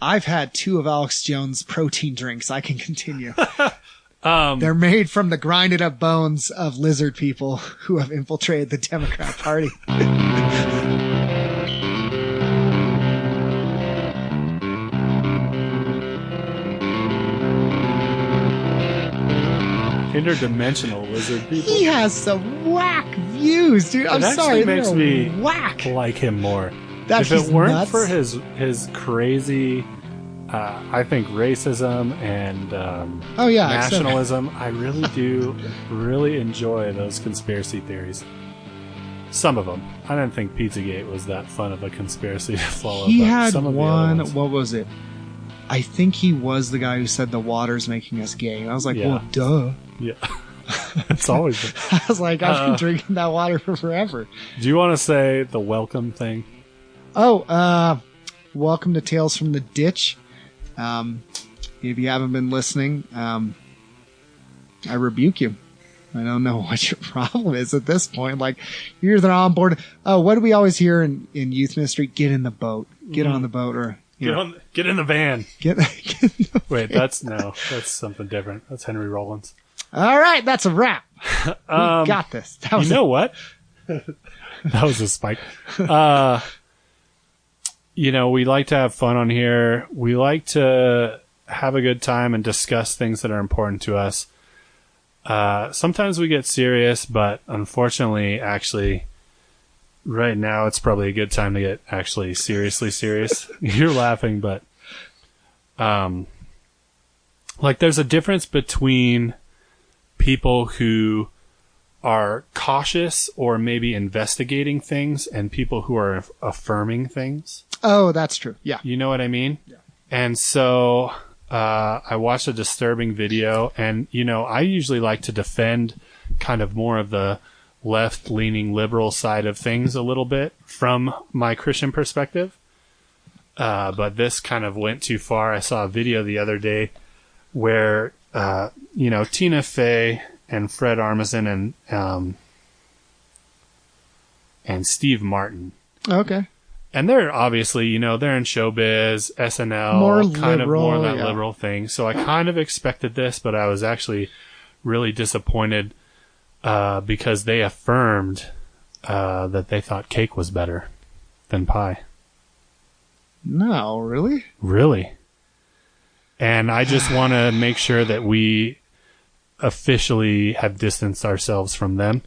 I've had 2 of Alex Jones' protein drinks. I can continue. They're made from the grinded up bones of lizard people who have infiltrated the Democrat Party. Interdimensional lizard people. He has some whack views, dude. I'm sorry. It makes me whack. like him more. If it weren't nuts for his crazy, I think, racism and nationalism, I really do enjoy those conspiracy theories. Some of them. I didn't think Pizzagate was that fun of a conspiracy to follow. He had one. What was it? I think he was the guy who said the water's making us gay. And I was like, well, duh. Yeah. It's always been. I was like, I've been drinking that water for forever. Do you want to say the welcome thing? Oh, welcome to Tales from the Ditch. If you haven't been listening, I rebuke you. I don't know what your problem is at this point. Like, you're either on board. Oh, what do we always hear in youth ministry? Get in the boat. Get on the boat, or get in the van. Get in the Wait, that's something different. That's Henry Rollins. All right, that's a wrap. We got this. You know what? That was a spike. We like to have fun on here. We like to have a good time and discuss things that are important to us. Sometimes we get serious, but unfortunately, actually, right now it's probably a good time to get actually seriously serious. You're laughing, but there's a difference between people who are cautious or maybe investigating things and people who are affirming things. Oh, that's true. Yeah. You know what I mean? Yeah. And so I watched a disturbing video, and, I usually like to defend kind of more of the left-leaning liberal side of things a little bit from my Christian perspective. But this kind of went too far. I saw a video the other day where, Tina Fey and Fred Armisen and Steve Martin. Okay. And they're obviously, they're in showbiz, SNL, more that liberal thing. So I kind of expected this, but I was actually really disappointed because they affirmed that they thought cake was better than pie. No, really? Really. And I just want to make sure that we officially have distanced ourselves from them.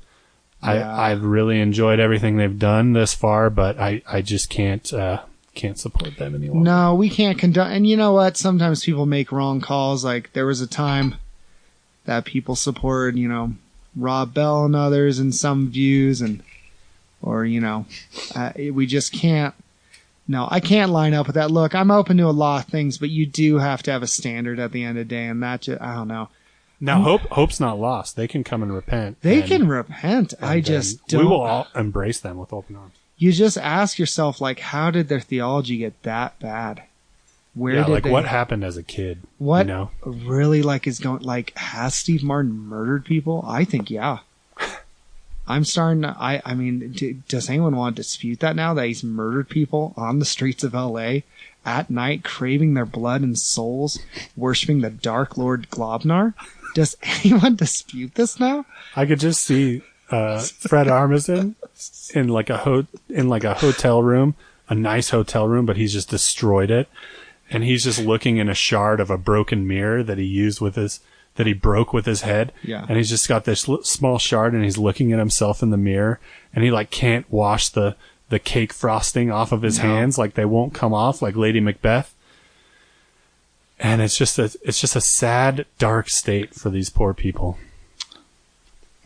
Yeah. I've really enjoyed everything they've done this far, but I just can't support them any longer. No, we can't condone. And you know what? Sometimes people make wrong calls. Like, there was a time that people supported, Rob Bell and others in some views, we just can't. No, I can't line up with that. Look, I'm open to a lot of things, but you do have to have a standard at the end of the day, and that just, I don't know. Now, hope's not lost. They can come and repent. They can repent. I just don't. We will all embrace them with open arms. You just ask yourself, how did their theology get that bad? What happened as a kid? What really, is going, has Steve Martin murdered people? I think, yeah. I'm starting to, does anyone want to dispute that now, that he's murdered people on the streets of LA at night, craving their blood and souls, worshiping the Dark Lord Globnar? Does anyone dispute this now? I could just see Fred Armisen in a hotel room, a nice hotel room, but he's just destroyed it, and he's just looking in a shard of a broken mirror that he broke with his head. Yeah. And he's just got this small shard, and he's looking at himself in the mirror, and he can't wash the cake frosting off of his hands, they won't come off, like Lady Macbeth. And it's just a sad, dark state for these poor people.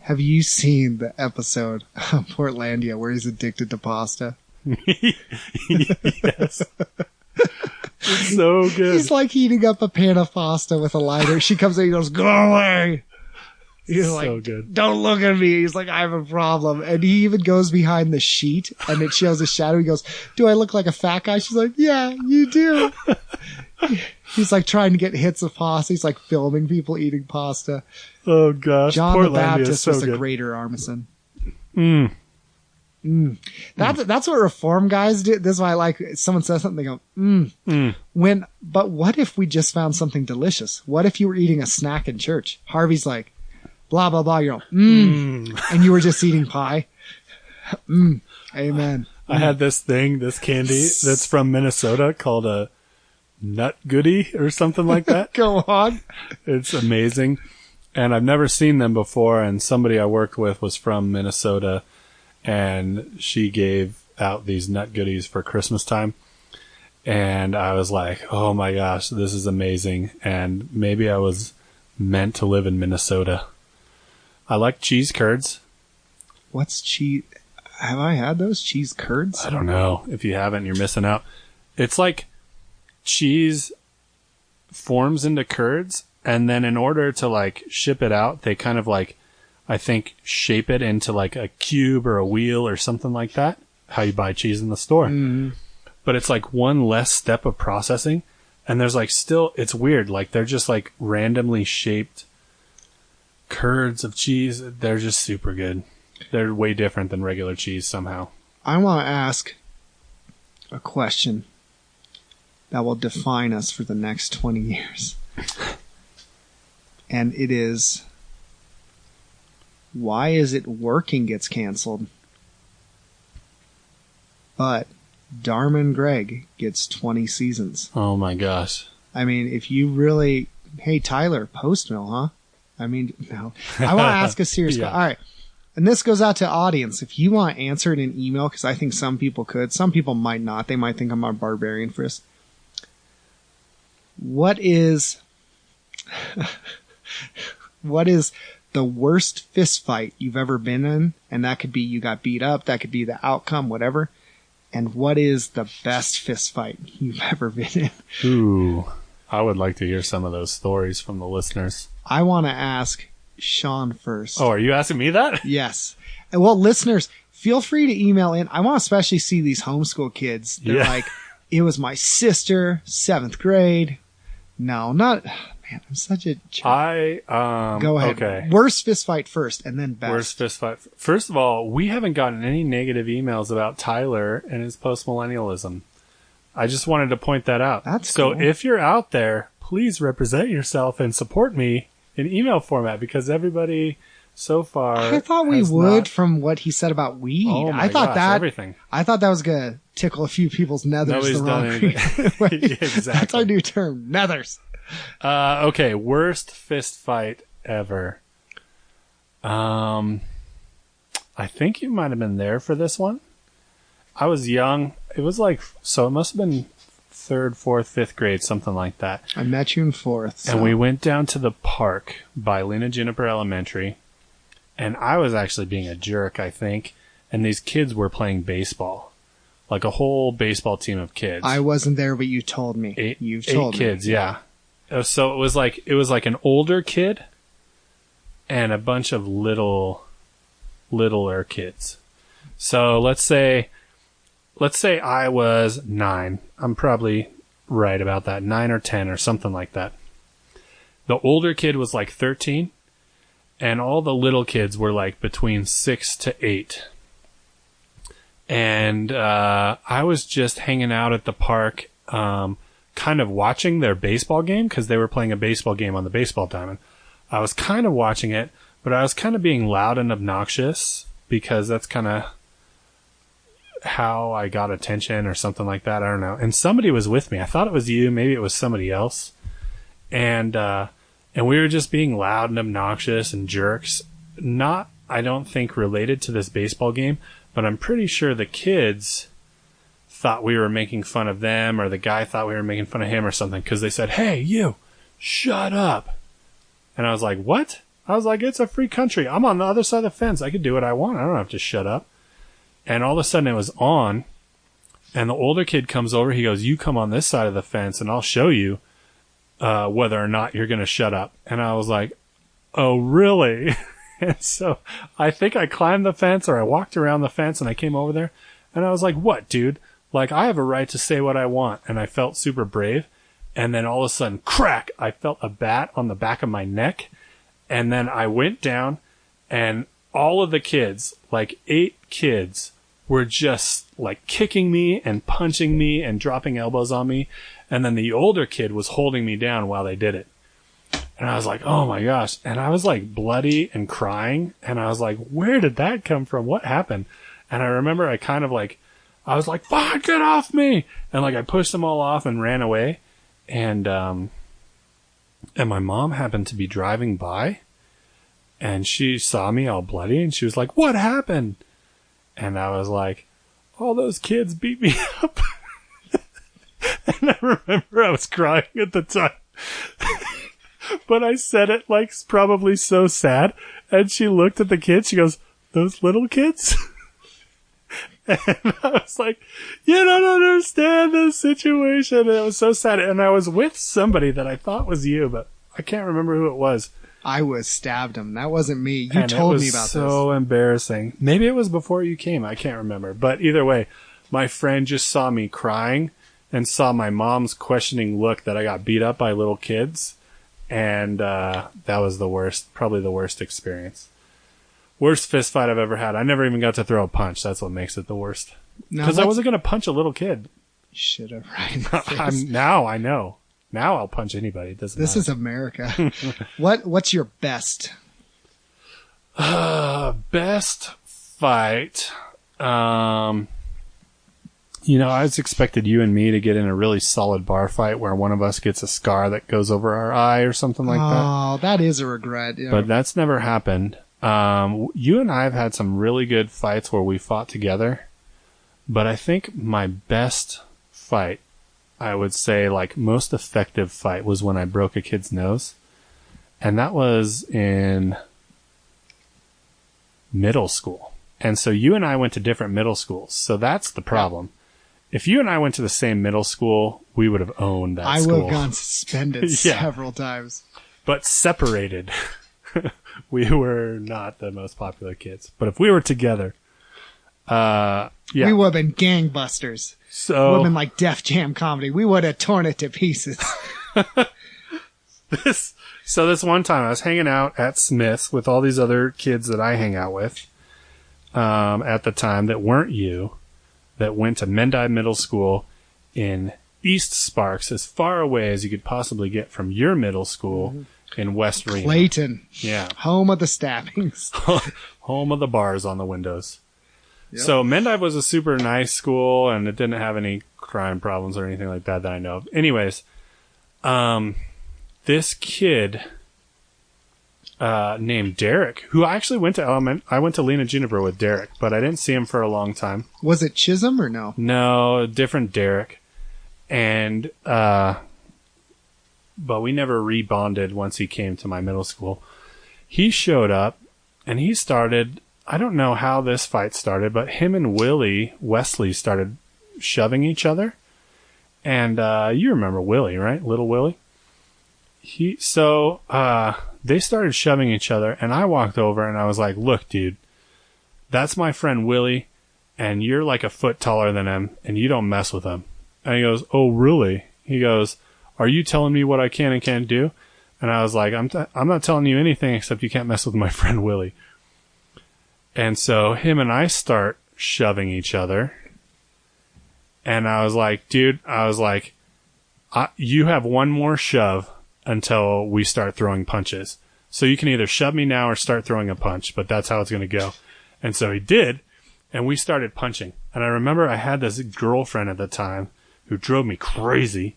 Have you seen the episode of Portlandia where he's addicted to pasta? Yes. It's so good. He's heating up a pan of pasta with a lighter. She comes in and goes, "Go away." He's so good. "Don't look at me." He's like, "I have a problem." And he even goes behind the sheet and it shows a shadow. He goes, "Do I look like a fat guy?" She's like, "Yeah, you do." He's trying to get hits of pasta. He's filming people eating pasta. Oh gosh. John Portlandia the Baptist so was good. a greater Armisen. That's what reform guys do. This is why I like, someone says something, they go, but what if we just found something delicious? What if you were eating a snack in church? Harvey's like, blah, blah, blah. You're like, and you were just eating pie. Amen. I had this candy that's from Minnesota called a Nut Goody or something like that. Go on. It's amazing. And I've never seen them before. And somebody I worked with was from Minnesota, and she gave out these Nut Goodies for Christmas time. And I was like, oh my gosh, this is amazing. And maybe I was meant to live in Minnesota. I like cheese curds. What's cheese? Have I had those cheese curds? I don't know. If you haven't, you're missing out. It's like cheese forms into curds, and then in order to like ship it out, they kind of like, I think, shape it into like a cube or a wheel or something like that. How you buy cheese in the store. Mm-hmm. But it's like one less step of processing, and there's like still, it's weird. Like they're just like randomly shaped curds of cheese. They're just super good. They're way different than regular cheese somehow. I want to ask a question that will define us for the next 20 years. And it is, why is it Working gets canceled, but Dharma and Greg gets 20 seasons? Oh my gosh. I mean, if you really, hey, Tyler, post mill, huh? I mean, no. I want to ask a serious question. All right. And this goes out to audience. If you want to answer it in email, because I think some people could. Some people might not. They might think I'm a barbarian for this. What is the worst fist fight you've ever been in? And that could be you got beat up. That could be the outcome, whatever. And what is the best fist fight you've ever been in? Ooh, I would like to hear some of those stories from the listeners. I want to ask Sean first. Oh, are you asking me that? Yes. And well, listeners, feel free to email in. I want to especially see these homeschool kids. They're like, it was my sister, 7th grade. No, not, man, I'm such a jerk. Go ahead. Okay. Worst fist fight first, and then best. Worst fist fight. First of all, we haven't gotten any negative emails about Tyler and his postmillennialism. I just wanted to point that out. That's so cool. If you're out there, please represent yourself and support me in email format, because everybody so far, I thought we would from what he said about weed. Oh my gosh, everything. I thought that was gonna tickle a few people's nethers. Nobody's done anything. Exactly. That's our new term, nethers. Okay, worst fist fight ever. I think you might have been there for this one. I was young. It was like, so it must have been 3rd, 4th, 5th grade, something like that. I met you in 4th. So. And we went down to the park by Lena Juniper Elementary, and I was actually being a jerk, I think, and these kids were playing baseball. Like a whole baseball team of kids. I wasn't there, but you told me. You've told me. 8 kids, yeah. So it was like an older kid and a bunch of littler kids. So let's say I was 9. I'm probably right about that. 9 or 10 or something like that. The older kid was like 13, and all the little kids were like between 6 to 8. And I was just hanging out at the park, kind of watching their baseball game, because they were playing a baseball game on the baseball diamond. I was kind of watching it, but I was kind of being loud and obnoxious, because that's kind of how I got attention or something like that. I don't know. And somebody was with me. I thought it was you. Maybe it was somebody else. And we were just being loud and obnoxious and jerks. Not, I don't think, related to this baseball game, but I'm pretty sure the kids thought we were making fun of them, or the guy thought we were making fun of him or something, because they said, "Hey, you, shut up." And I was like, "What?" I was like, "It's a free country. I'm on the other side of the fence. I could do what I want. I don't have to shut up." And all of a sudden it was on, and the older kid comes over. He goes, "You come on this side of the fence and I'll show you whether or not you're going to shut up." And I was like, "Oh, really?" And so I think I climbed the fence, or I walked around the fence, and I came over there, and I was like, "What, dude? Like, I have a right to say what I want." And I felt super brave. And then all of a sudden, crack, I felt a bat on the back of my neck. And then I went down, and all of the kids, like 8 kids, were just like kicking me and punching me and dropping elbows on me. And then the older kid was holding me down while they did it. And I was like, oh my gosh. And I was like bloody and crying. And I was like, where did that come from? What happened? And I remember I was like, fuck, get off me. And like I pushed them all off and ran away. And my mom happened to be driving by and she saw me all bloody and she was like, what happened? And I was like, all those kids beat me up. And I remember I was crying at the time. But I said it like probably so sad. And she looked at the kids. She goes, those little kids? And I was like, you don't understand this situation. And it was so sad. And I was with somebody that I thought was you, but I can't remember who it was. I was stabbed him. That wasn't me. You told me about this. It was so embarrassing. Maybe it was before you came. I can't remember. But either way, my friend just saw me crying and saw my mom's questioning look that I got beat up by little kids. And that was probably the worst experience. Worst fist fight I've ever had. I never even got to throw a punch. That's what makes it the worst. Because I wasn't going to punch a little kid. Should have right in the face. Now I know. Now I'll punch anybody. It doesn't matter. This is America. What's your best? Best fight. I was expected you and me to get in a really solid bar fight where one of us gets a scar that goes over our eye or something like that. Oh, that is a regret. Yeah. But that's never happened. You and I have had some really good fights where we fought together. But I think my best fight, I would say like most effective fight, was when I broke a kid's nose. And that was in middle school. And so you and I went to different middle schools. So that's the problem. If you and I went to the same middle school, we would have owned that school. I would have gone suspended several times. But separated. We were not the most popular kids. But if we were together, we would have been gangbusters. So would have been like Def Jam comedy. We would have torn it to pieces. This one time I was hanging out at Smith's with all these other kids that I hang out with at the time that weren't you, that went to Mendai Middle School in East Sparks, as far away as you could possibly get from your middle school in West Reno. Clayton. Yeah. Home of the stabbings. Home of the bars on the windows. Yep. So Mendai was a super nice school, and it didn't have any crime problems or anything like that I know of. Anyways, this kid named Derek, who I actually went to I went to Lena Juniper with Derek, but I didn't see him for a long time. Was it Chisholm or no? No, different Derek. And but we never rebonded once he came to my middle school. He showed up and he started, I don't know how this fight started, but him and Willie Wesley started shoving each other. And you remember Willie, right? Little Willie? They started shoving each other, and I walked over and I was like, look, dude, that's my friend Willie, and you're like a foot taller than him, and you don't mess with him. And he goes, oh, really? He goes, are you telling me what I can and can't do? And I was like, I'm not telling you anything except you can't mess with my friend Willie. And so him and I start shoving each other. And I was like, dude, you have one more shove until we start throwing punches. So you can either shove me now or start throwing a punch, but that's how it's going to go. And so he did, and we started punching. And I remember I had this girlfriend at the time who drove me crazy,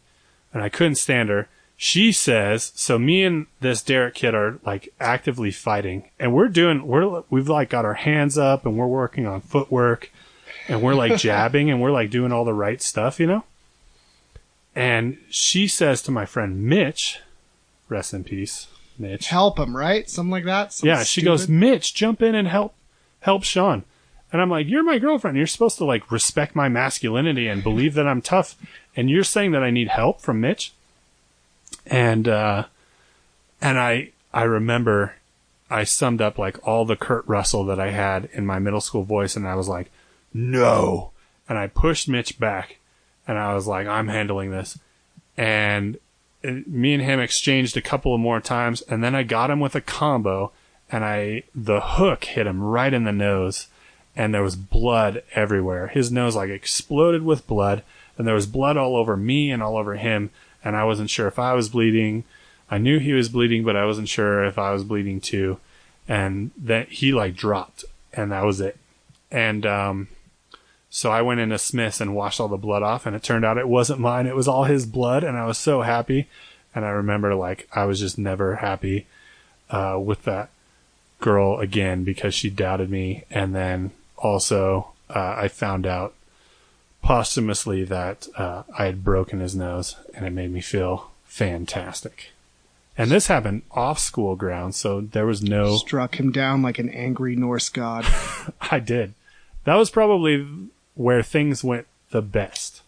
and I couldn't stand her. She says, so me and this Derek kid are like actively fighting, and we've like got our hands up and we're working on footwork and we're like jabbing and we're like doing all the right stuff, you know? And she says to my friend Mitch, rest in peace, Mitch. Help him, right? Something like that? She goes, Mitch, jump in and help Sean. And I'm like, you're my girlfriend. You're supposed to like respect my masculinity and believe that I'm tough. And you're saying that I need help from Mitch. And I remember I summed up like all the Kurt Russell that I had in my middle school voice. And I was like, no. And I pushed Mitch back and I was like, I'm handling this. And me and him exchanged a couple of more times. And then I got him with a combo and the hook hit him right in the nose. and there was blood everywhere. His nose like exploded with blood, and there was blood all over me and all over him, and I wasn't sure if I was bleeding. I knew he was bleeding, but I wasn't sure if I was bleeding too. And then he like dropped, and that was it. And so I went into Smith's and washed all the blood off, and it turned out it wasn't mine. It was all his blood, and I was so happy. And I remember like I was just never happy with that girl again because she doubted me. And then also I found out posthumously that I had broken his nose, and it made me feel fantastic. And this happened off school grounds, so there was no... Struck him down like an angry Norse god. I did. That was probably where things went the best.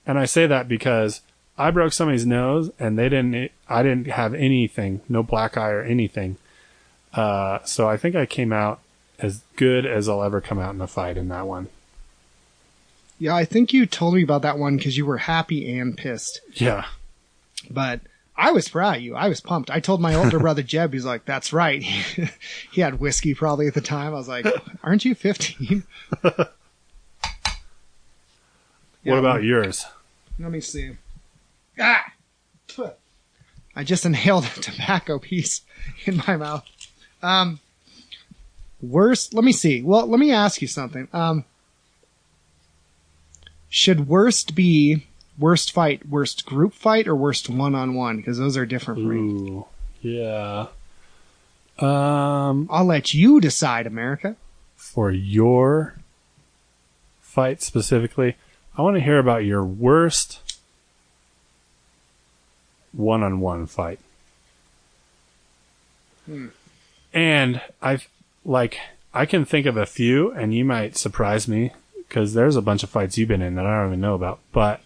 And I say that because I broke somebody's nose, and I didn't have anything, no black eye or anything. So I think I came out as good as I'll ever come out in a fight in that one. Yeah, I think you told me about that one because you were happy and pissed. Yeah. But I was proud of you. I was pumped. I told my older brother Jeb, he's like, that's right. He had whiskey probably at the time. I was like, aren't you 15? What about yours? Let me see. Ah! I just inhaled a tobacco piece in my mouth. Worst, let me see. Well, let me ask you something. Should worst be worst fight, worst group fight, or worst one-on-one? Because those are different for me. Ooh, yeah. I'll let you decide, America. For your fight specifically, I want to hear about your worst one-on-one fight. And I can think of a few, and you might surprise me because there's a bunch of fights you've been in that I don't even know about. But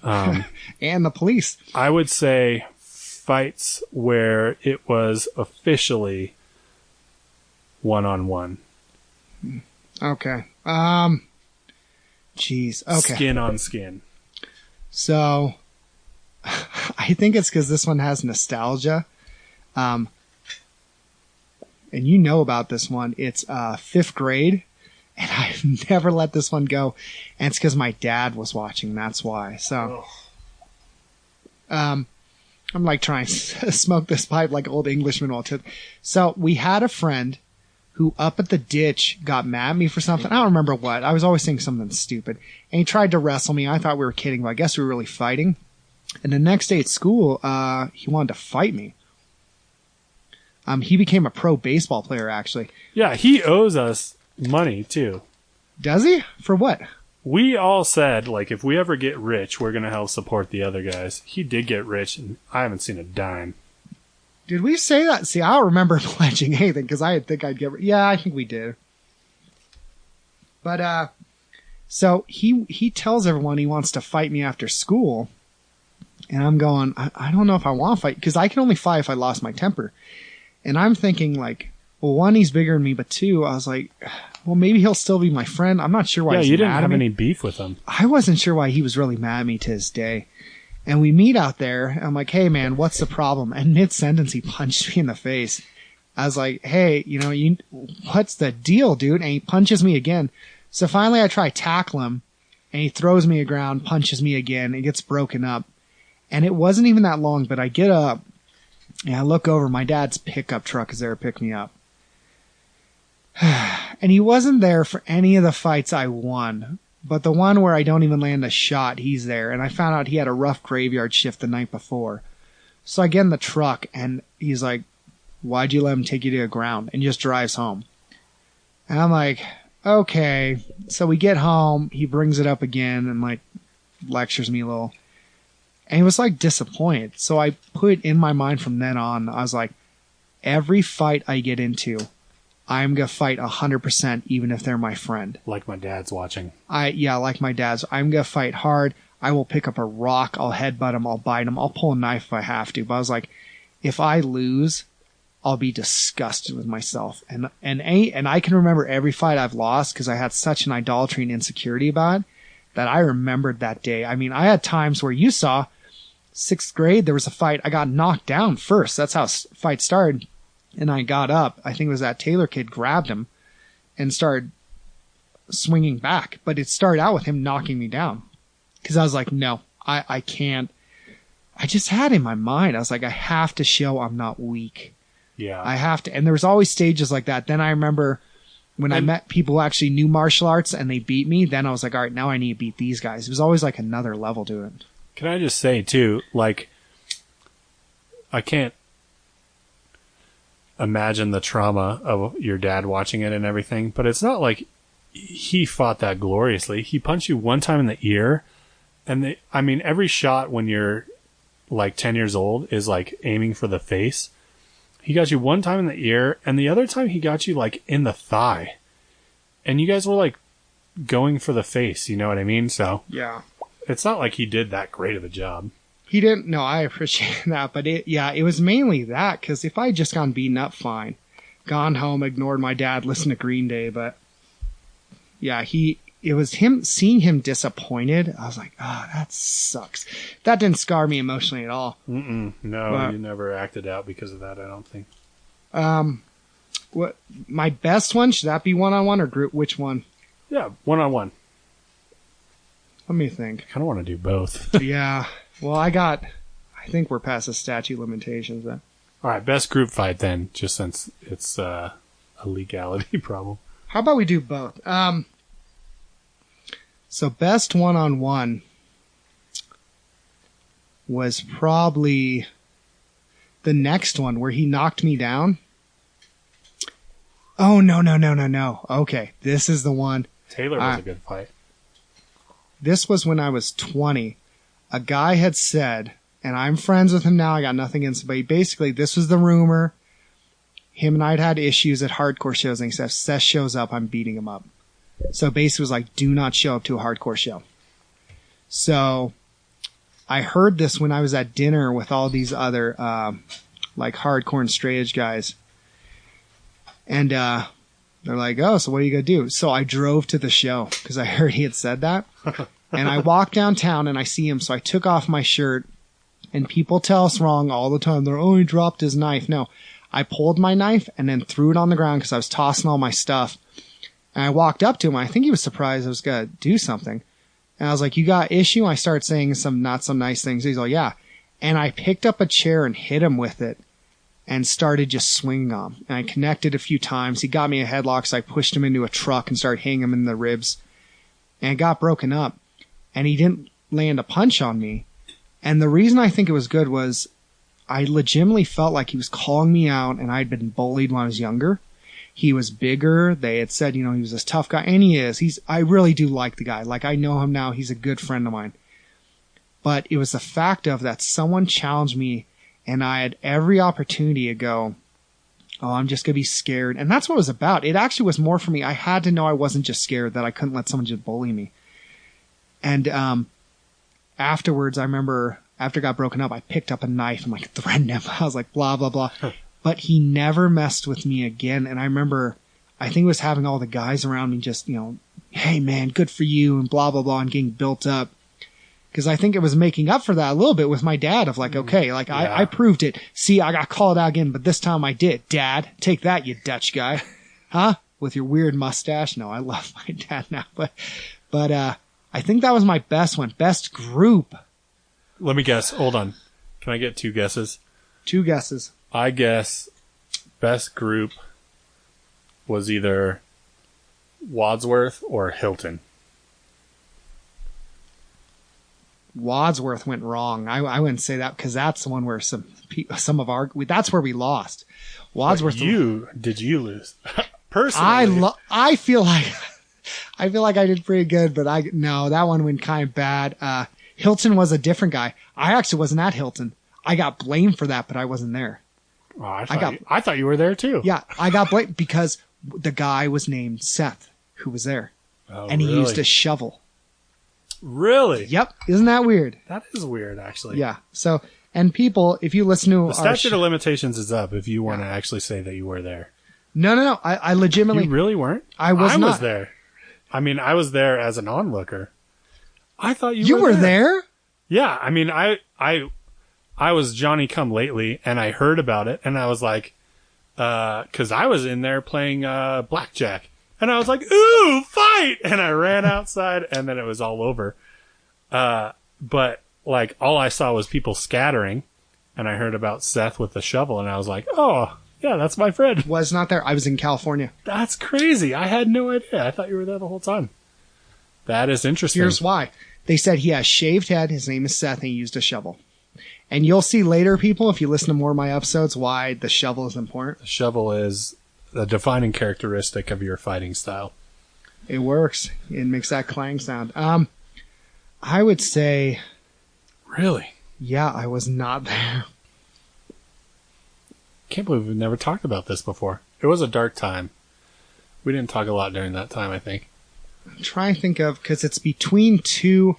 and the police. I would say fights where it was officially one-on-one. Okay. Jeez. Okay. Skin on skin. So I think it's because this one has nostalgia. And you know about this one. It's 5th grade, and I've never let this one go. And it's because my dad was watching. That's why. So I'm like trying to smoke this pipe like old Englishmen will. So we had a friend who up at the ditch got mad at me for something. I don't remember what. I was always saying something stupid. And he tried to wrestle me. I thought we were kidding, but I guess we were really fighting. And the next day at school, he wanted to fight me. He became a pro baseball player, actually. Yeah, he owes us money, too. Does he? For what? We all said, like, if we ever get rich, we're going to help support the other guys. He did get rich, and I haven't seen a dime. Did we say that? See, I don't remember pledging anything, because I didn't think I'd get rich. Yeah, I think we did. But, so he tells everyone he wants to fight me after school. And I'm going, I don't know if I want to fight, because I can only fight if I lost my temper. And I'm thinking, like, well, one, he's bigger than me, but two, I was like, well, maybe he'll still be my friend. I'm not sure why he's mad at me. Yeah, you didn't have any beef with him. I wasn't sure why he was really mad at me to this day. And we meet out there. I'm like, hey, man, what's the problem? And mid-sentence, he punched me in the face. I was like, hey, what's the deal, dude? And he punches me again. So finally, I try to tackle him, and he throws me to the ground, punches me again. It gets broken up. And it wasn't even that long, but I get up, and I look over. My dad's pickup truck is there to pick me up. And he wasn't there for any of the fights I won. But the one where I don't even land a shot, he's there. And I found out he had a rough graveyard shift the night before. So I get in the truck, and he's like, why'd you let him take you to the ground? And just drives home. And I'm like, okay. So we get home. He brings it up again and, like, lectures me a little. And he was, like, disappointed. So I put in my mind from then on, I was like, every fight I get into, I'm going to fight 100% even if they're my friend. Like my dad's watching. Like my dad's. I'm going to fight hard. I will pick up a rock. I'll headbutt him. I'll bite him. I'll pull a knife if I have to. But I was like, if I lose, I'll be disgusted with myself. And I can remember every fight I've lost because I had such an idolatry and insecurity about it that I remembered that day. I mean, I had times where you saw 6th grade, there was a fight. I got knocked down first. That's how fight started. And I got up. I think it was that Taylor kid grabbed him and started swinging back, but it started out with him knocking me down. Cause I was like, no, I can't. I just had in my mind, I was like, I have to show I'm not weak. Yeah. I have to. And there was always stages like that. Then I remember when I met people who actually knew martial arts and they beat me, then I was like, all right, now I need to beat these guys. It was always like another level to it. Can I just say too, like, I can't imagine the trauma of your dad watching it and everything, but it's not like he fought that gloriously. He punched you one time in the ear, and every shot when you're like 10 years old is like aiming for the face. He got you one time in the ear, and the other time he got you like in the thigh. And you guys were like going for the face, you know what I mean? So yeah, it's not like he did that great of a job. He didn't. No, I appreciate that, but it was mainly that, because if I had just gone beaten up, fine, gone home, ignored my dad, listened to Green Day, but yeah, it was him, seeing him disappointed. I was like, that sucks. That didn't scar me emotionally at all. No, but, you never acted out because of that, I don't think. What my best one, should that be one-on-one or group? Which one? Yeah, one-on-one. Let me think. I kind of want to do both. Yeah. Well, I think we're past the statute limitations. But. All right, best group fight then, just since it's a legality problem. How about we do both? So best one-on-one was probably the next one where he knocked me down. Oh, no. Okay, this is the one. Taylor was a good fight. This was when I was 20. A guy had said, and I'm friends with him now, I got nothing against him, but this was the rumor. Him and I had issues at hardcore shows, and he said, if Seth shows up, I'm beating him up. So basically it was like, do not show up to a hardcore show. So I heard this when I was at dinner with all these other, like hardcore and straight edge guys. And, they're like, oh, so what are you going to do? So I drove to the show because I heard he had said that. And I walked downtown and I see him. So I took off my shirt, and people tell us wrong all the time. They're, oh, he dropped his knife. No, I pulled my knife and then threw it on the ground because I was tossing all my stuff. And I walked up to him. I think he was surprised I was going to do something. And I was like, you got issue? I started saying some not some nice things. He's like, yeah. And I picked up a chair and hit him with it and started just swinging on him. And I connected a few times. He got me a headlock, so I pushed him into a truck and started hitting him in the ribs. And it got broken up. And he didn't land a punch on me. And the reason I think it was good was I legitimately felt like he was calling me out, and I'd been bullied when I was younger. He was bigger. They had said, he was this tough guy. And he is. I really do like the guy. Like, I know him now. He's a good friend of mine. But it was the fact of that someone challenged me, and I had every opportunity to go, oh, I'm just going to be scared. And that's what it was about. It actually was more for me. I had to know I wasn't just scared, that I couldn't let someone just bully me. And afterwards, I remember after it got broken up, I picked up a knife and like threatened him. I was like, blah, blah, blah. But he never messed with me again. And I remember, I think it was having all the guys around me just, hey, man, good for you, and blah, blah, blah, and getting built up. Because I think it was making up for that a little bit with my dad of like, okay, like yeah. I proved it. See, I got called out again, but this time I did. Dad, take that, you Dutch guy. Huh? With your weird mustache? No, I love my dad now. But I think that was my best one. Best group. Let me guess. Hold on. Can I get 2 guesses? 2 guesses. I guess best group was either Wadsworth or Hilton. Wadsworth went wrong. I wouldn't say that because that's the one where some of our that's where we lost. Wadsworth. Did you lose? Personally, I feel like I did pretty good, but that one went kind of bad. Hilton was a different guy. I actually wasn't at Hilton. I got blamed for that, but I wasn't there. Oh, I thought you were there too. Yeah, I got blamed because the guy was named Seth who was there, and he used a shovel. Really? Yep. Isn't that weird? That is weird, actually. Yeah. So, and people, if you listen to the statute of limitations is up if you want to actually say that you were there. No. I legitimately. You really weren't? I was there. I mean, I was there as an onlooker. I thought you were there. Yeah. I mean, I was Johnny Come Lately, and I heard about it, and I was like, because I was in there playing blackjack, And I was like, ooh, fight! And I ran outside, and then it was all over. But, like, all I saw was people scattering, and I heard about Seth with the shovel, and I was like, oh, yeah, that's my friend. Was not there. I was in California. That's crazy. I had no idea. I thought you were there the whole time. That is interesting. Here's why. They said he has shaved head, his name is Seth, and he used a shovel. And you'll see later, people, if you listen to more of my episodes, why the shovel is important. The shovel is a defining characteristic of your fighting style. It works. It makes that clang sound. I would say... Really? Yeah, I was not there. Can't believe we've never talked about this before. It was a dark time. We didn't talk a lot during that time, I think. I'm trying to think of, because it's between two...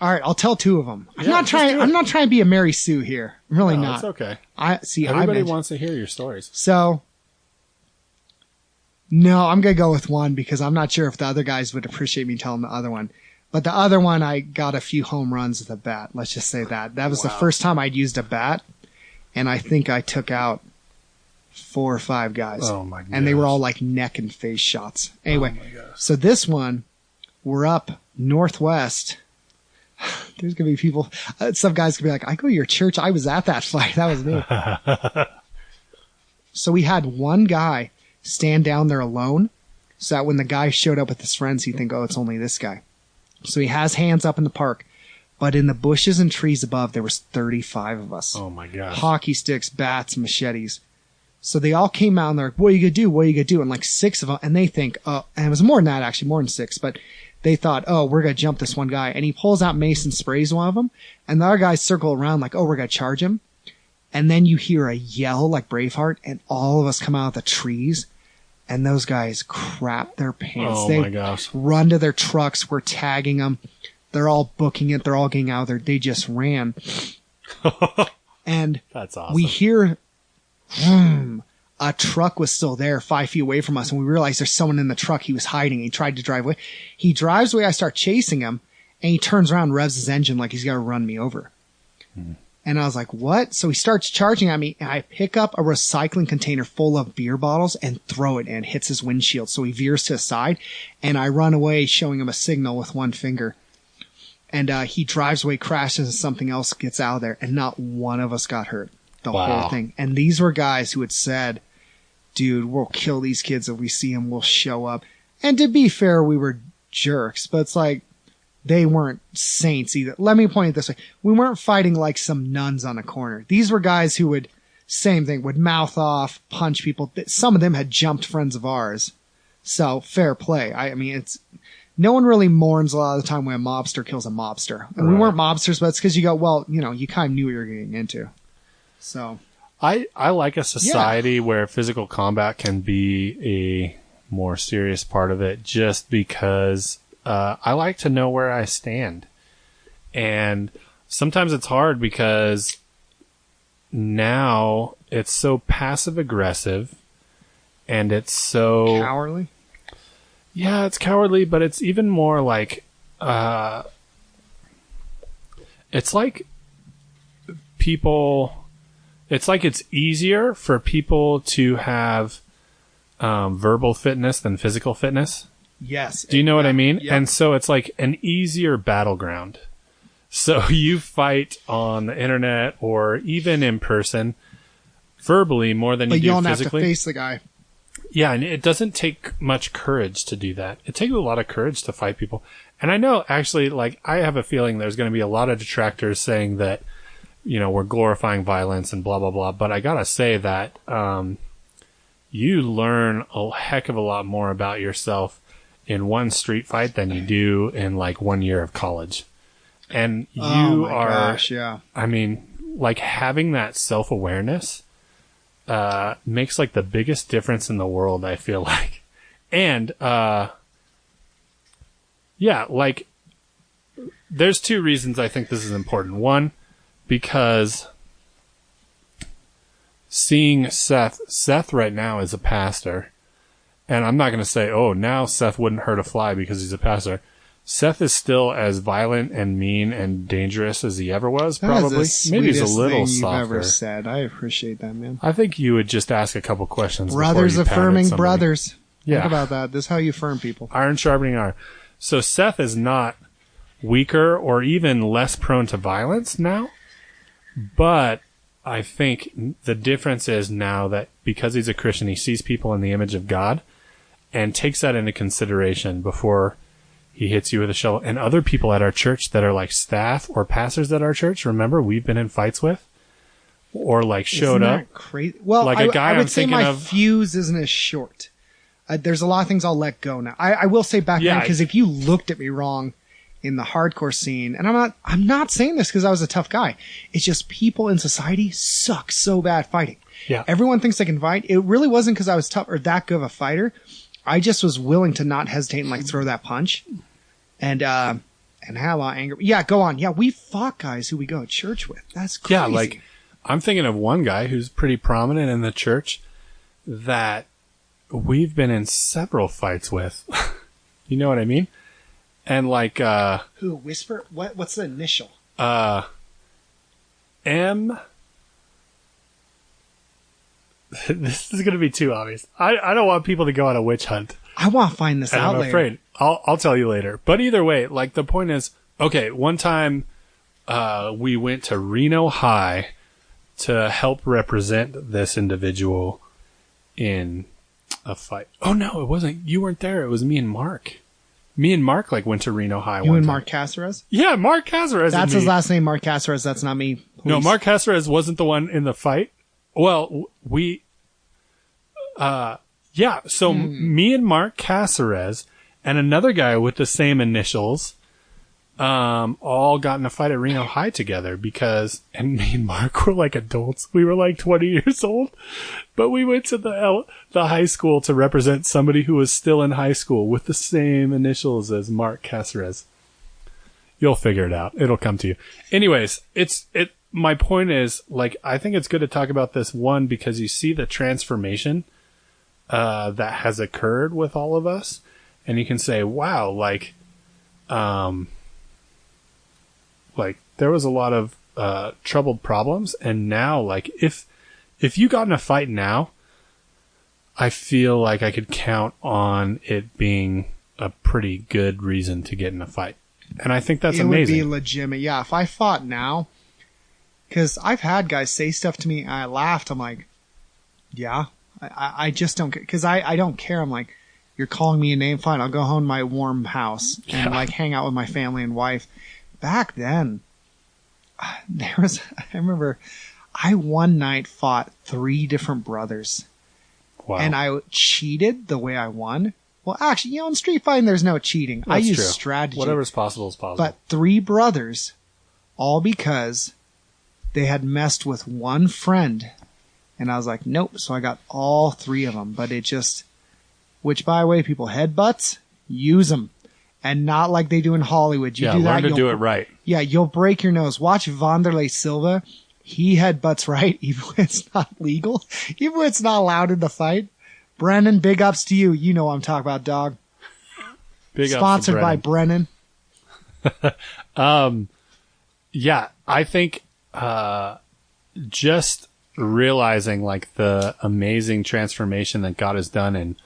All right, I'll tell two of them. I'm not trying to be a Mary Sue here. I'm really not. It's okay. Everybody wants to hear your stories. So... No, I'm going to go with one because I'm not sure if the other guys would appreciate me telling the other one. But the other one, I got a few home runs with a bat. Let's just say that. That was the first time I'd used a bat. And I think I took out 4 or 5 guys. Oh, my gosh. And they were all like neck and face shots. Anyway, so this one, we're up northwest. There's going to be people, some guys could be like, I go to your church. I was at that fight. That was me. So we had one guy stand down there alone, so that when the guy showed up with his friends, he'd think, oh, it's only this guy. So he has hands up in the park, but in the bushes and trees above, there was 35 of us. Oh my gosh. Hockey sticks, bats, machetes. So they all came out and they're like, what are you going to do? What are you going to do? And like 6 of them, and they think, and it was more than that, actually, more than 6, but they thought, oh, we're going to jump this one guy. And he pulls out mace and sprays one of them, and the other guys circle around like, oh, we're going to charge him. And then you hear a yell like Braveheart, and all of us come out of the trees. And those guys crap their pants. Oh, my gosh. Run to their trucks. We're tagging them. They're all booking it. They're all getting out there. They just ran. And that's awesome. We hear, a truck was still there 5 feet away from us. And we realized there's someone in the truck. He was hiding. He tried to drive away. He drives away. I start chasing him. And he turns around and revs his engine like he's got to run me over. And I was like, what? So he starts charging at me, and I pick up a recycling container full of beer bottles and throw it, and it hits his windshield. So he veers to the side, and I run away, showing him a signal with one finger. And he drives away, crashes, and something else gets out of there, and not one of us got hurt. The whole thing. And these were guys who had said, dude, we'll kill these kids if we see them, we'll show up. And to be fair, we were jerks, but it's like, they weren't saints either. Let me point it this way. We weren't fighting like some nuns on a corner. These were guys who would, same thing, would mouth off, punch people. Some of them had jumped friends of ours. So, fair play. I mean, no one really mourns a lot of the time when a mobster kills a mobster. And we weren't mobsters, but it's because you go, well, you kind of knew what you were getting into. So. I like a society where physical combat can be a more serious part of it just because I like to know where I stand. And sometimes it's hard because now it's so passive aggressive and it's so cowardly. Yeah, it's cowardly, but it's even more like, it's like it's easier for people to have, verbal fitness than physical fitness. Yes. Do you know what I mean? Yep. And so it's like an easier battleground. So you fight on the internet or even in person verbally more than you do physically. But you don't have to face the guy. Yeah, and it doesn't take much courage to do that. It takes a lot of courage to fight people. And I know, actually, like, I have a feeling there's going to be a lot of detractors saying that, we're glorifying violence and blah, blah, blah. But I got to say that you learn a heck of a lot more about yourself in one street fight than you do in like 1 year of college. And I mean, like having that self-awareness, makes like the biggest difference in the world, I feel like. And, like there's 2 reasons I think this is important. One, because seeing Seth right now is a pastor. And I'm not going to say, oh, now Seth wouldn't hurt a fly because he's a pastor. Seth is still as violent and mean and dangerous as he ever was, probably. Maybe he's a little softer. You've ever said. I appreciate that, man. I think you would just ask a couple questions. Brothers affirming brothers. Yeah. Think about that. This is how you affirm people. Iron sharpening iron. So Seth is not weaker or even less prone to violence now, but I think the difference is now that because he's a Christian, he sees people in the image of God and takes that into consideration before he hits you with a shovel. And other people at our church that are like staff or pastors at our church, remember, we've been in fights with or like showed up. Crazy. Well, like a guy I would I'm say thinking my of. fuse isn't as short. There's a lot of things I'll let go now. I will say back then, Yeah. because if you looked at me wrong in the hardcore scene, and I'm not saying this because I was a tough guy. It's just people in society suck so bad fighting. Yeah. Everyone thinks they can fight. It really wasn't because I was tough or that good of a fighter. I just was willing to not hesitate and like throw that punch, and had a lot of anger. Yeah, go on. Yeah, we fought guys who we go to church with. That's crazy. Yeah, like I'm thinking of one guy who's pretty prominent in the church that we've been in several fights with. You know what I mean? And like who? Whisper? What's the initial? M. This is going to be too obvious. I don't want people to go on a witch hunt. I want to find this And out I'm later. afraid. I'll tell you later. But either way, like the point is, okay, one time we went to Reno High to help represent this individual in a fight. Oh no, it wasn't. You weren't there. It was me and Mark. Me and Mark like went to Reno High. You one and time. Mark Caceres? Yeah, Mark Caceres. That's and his me. last name, Mark Caceres. That's not me. No, Please. Mark Caceres wasn't the one in the fight. Well, we, yeah. So me and Mark Caceres and another guy with the same initials, all got in a fight at Reno High together and me and Mark were like adults. We were like 20 years old, but we went to the high school to represent somebody who was still in high school with the same initials as Mark Caceres. You'll figure it out. It'll come to you. Anyways, my point is, like, I think it's good to talk about this one because you see the transformation that has occurred with all of us, and you can say, wow, like there was a lot of troubled problems, and now, like, if you got in a fight now, I feel like I could count on it being a pretty good reason to get in a fight. And I think that's amazing. It would be legitimate. Yeah, if I fought now, because I've had guys say stuff to me, and I laughed. I'm like, yeah, I just don't care. Because I don't care. I'm like, you're calling me a name? Fine, I'll go home to my warm house and like hang out with my family and wife. Back then, I remember I one night fought 3 different brothers. Wow. And I cheated the way I won. Well, actually, in street fighting, there's no cheating. That's I use true. strategy. Whatever's possible is possible. But 3 brothers, all because they had messed with one friend. And I was like, nope. So I got all 3 of them. But it just, which by the way, people headbutts, use them. And not like they do in Hollywood. You do that, learn to do it right. Yeah, you'll break your nose. Watch Wanderlei Silva. He headbutts right, even when it's not legal, even when it's not allowed in the fight. Brennan, big ups to you. You know what I'm talking about, dog. Big Sponsored ups to by Brennan. Yeah, I think just realizing like the amazing transformation that God has done in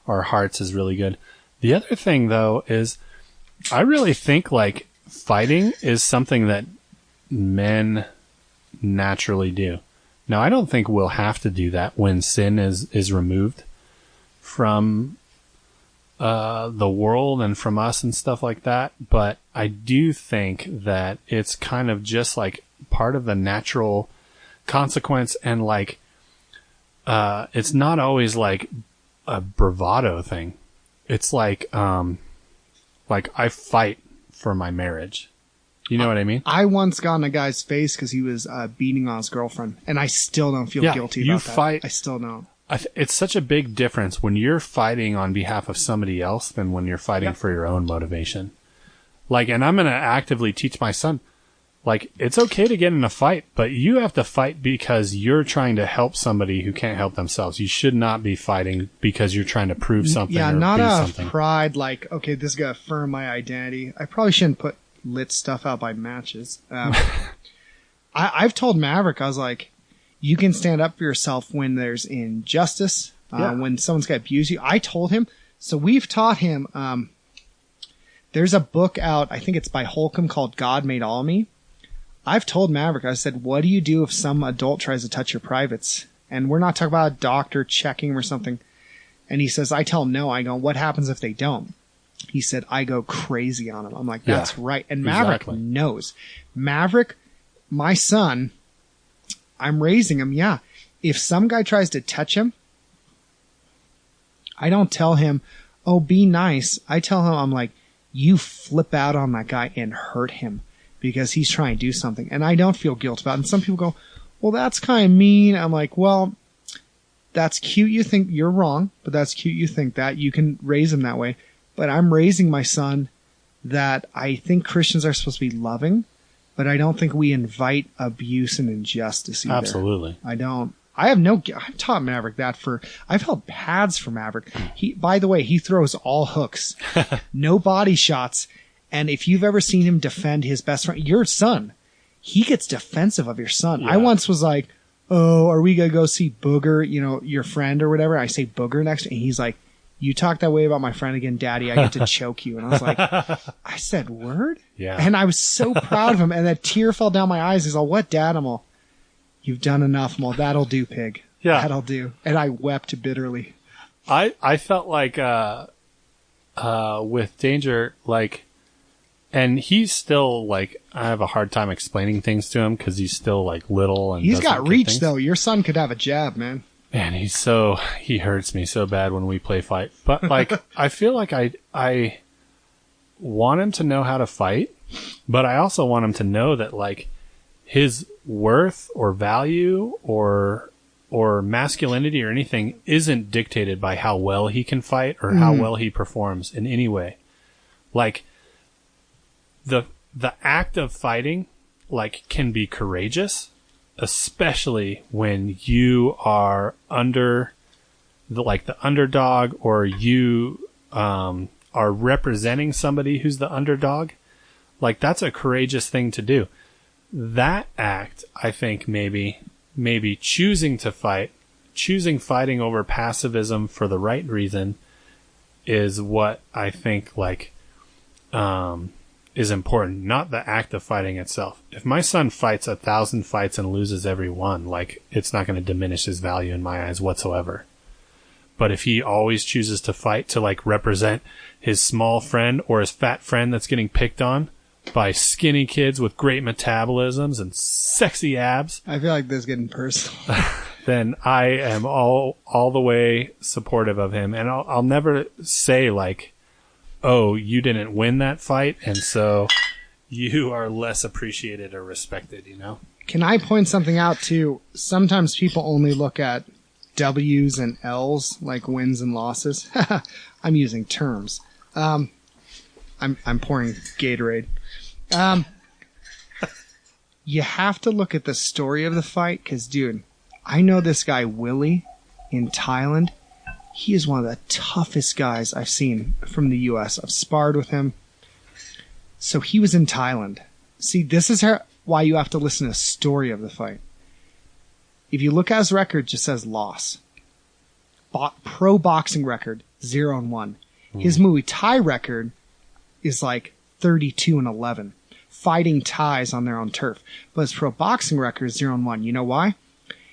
our hearts is really good. The other thing though is I really think like fighting is something that men naturally do. Now, I don't think we'll have to do that when sin is removed from the world and from us and stuff like that. But I do think that it's kind of just like part of the natural consequence, and like it's not always like a bravado thing. It's like I fight for my marriage. You know what I mean? I once got in a guy's face because he was beating on his girlfriend, and I still don't feel guilty about that. I still don't. It's such a big difference when you're fighting on behalf of somebody else than when you're fighting for your own motivation. Like, and I'm going to actively teach my son, like, it's okay to get in a fight, but you have to fight because you're trying to help somebody who can't help themselves. You should not be fighting because you're trying to prove something. Yeah, or not be out something. of pride, like, okay, this is going to affirm my identity. I probably shouldn't put lit stuff out by matches. I've told Maverick, I was like, you can stand up for yourself when there's injustice, when someone's got to abuse you. I told him, So we've taught him, there's a book out, I think it's by Holcomb, called God Made All Me. I've told Maverick, I said, what do you do if some adult tries to touch your privates? And we're not talking about a doctor checking or something. And he says, I tell him no. I go, what happens if they don't? He said, I go crazy on him. I'm like, that's right. And Maverick knows. Maverick, my son, I'm raising him. Yeah. If some guy tries to touch him, I don't tell him, oh, be nice. I tell him, I'm like, you flip out on that guy and hurt him because he's trying to do something. And I don't feel guilt about it. And some people go, well, that's kind of mean. I'm like, well, that's cute. You think you're wrong, but that's cute. You think that you can raise him that way. But I'm raising my son that I think Christians are supposed to be loving, but I don't think we invite abuse and injustice either. Absolutely. I don't. I've taught Maverick that I've held pads for Maverick. By the way, he throws all hooks, no body shots. And if you've ever seen him defend his best friend, your son, he gets defensive of your son. Yeah. I once was like, oh, are we going to go see Booger, your friend or whatever? I say Booger next. And he's like, you talk that way about my friend again, Daddy, I get to choke you. And I was like, I said, word? Yeah. And I was so proud of him. And that tear fell down my eyes. He's all, what, Dad? I'm all, you've done enough. I'm all, that'll do, pig. Yeah. That'll do. And I wept bitterly. I felt like, with Danger, like, and he's still like, I have a hard time explaining things to him because he's still like little and he's got reach though. Your son could have a jab, man. Man, he hurts me so bad when we play fight. But like, I feel like I want him to know how to fight, but I also want him to know that like his worth or value or masculinity or anything isn't dictated by how well he can fight or how well he performs in any way. Like the act of fighting like can be courageous, especially when you are under the underdog or you are representing somebody who's the underdog. Like that's a courageous thing to do. That act, I think maybe choosing fighting over pacifism for the right reason is what I think like is important, not the act of fighting itself. If my son fights 1,000 fights and loses every one, like it's not going to diminish his value in my eyes whatsoever. But if he always chooses to fight to like represent his small friend or his fat friend that's getting picked on by skinny kids with great metabolisms and sexy abs, I feel like this is getting personal. Then I am all the way supportive of him. And I'll never say like, oh, you didn't win that fight, and so you are less appreciated or respected, Can I point something out too? Sometimes people only look at W's and L's, like wins and losses. I'm using terms. I'm pouring Gatorade. You have to look at the story of the fight, because, dude, I know this guy, Willie, in Thailand. He is one of the toughest guys I've seen from the U.S. I've sparred with him. So he was in Thailand. See, this is why you have to listen to the story of the fight. If you look at his record, it just says loss. Pro boxing record, 0-1. His Muay Thai record is like 32-11. Fighting Thais on their own turf. But his pro boxing record is 0-1. You know why?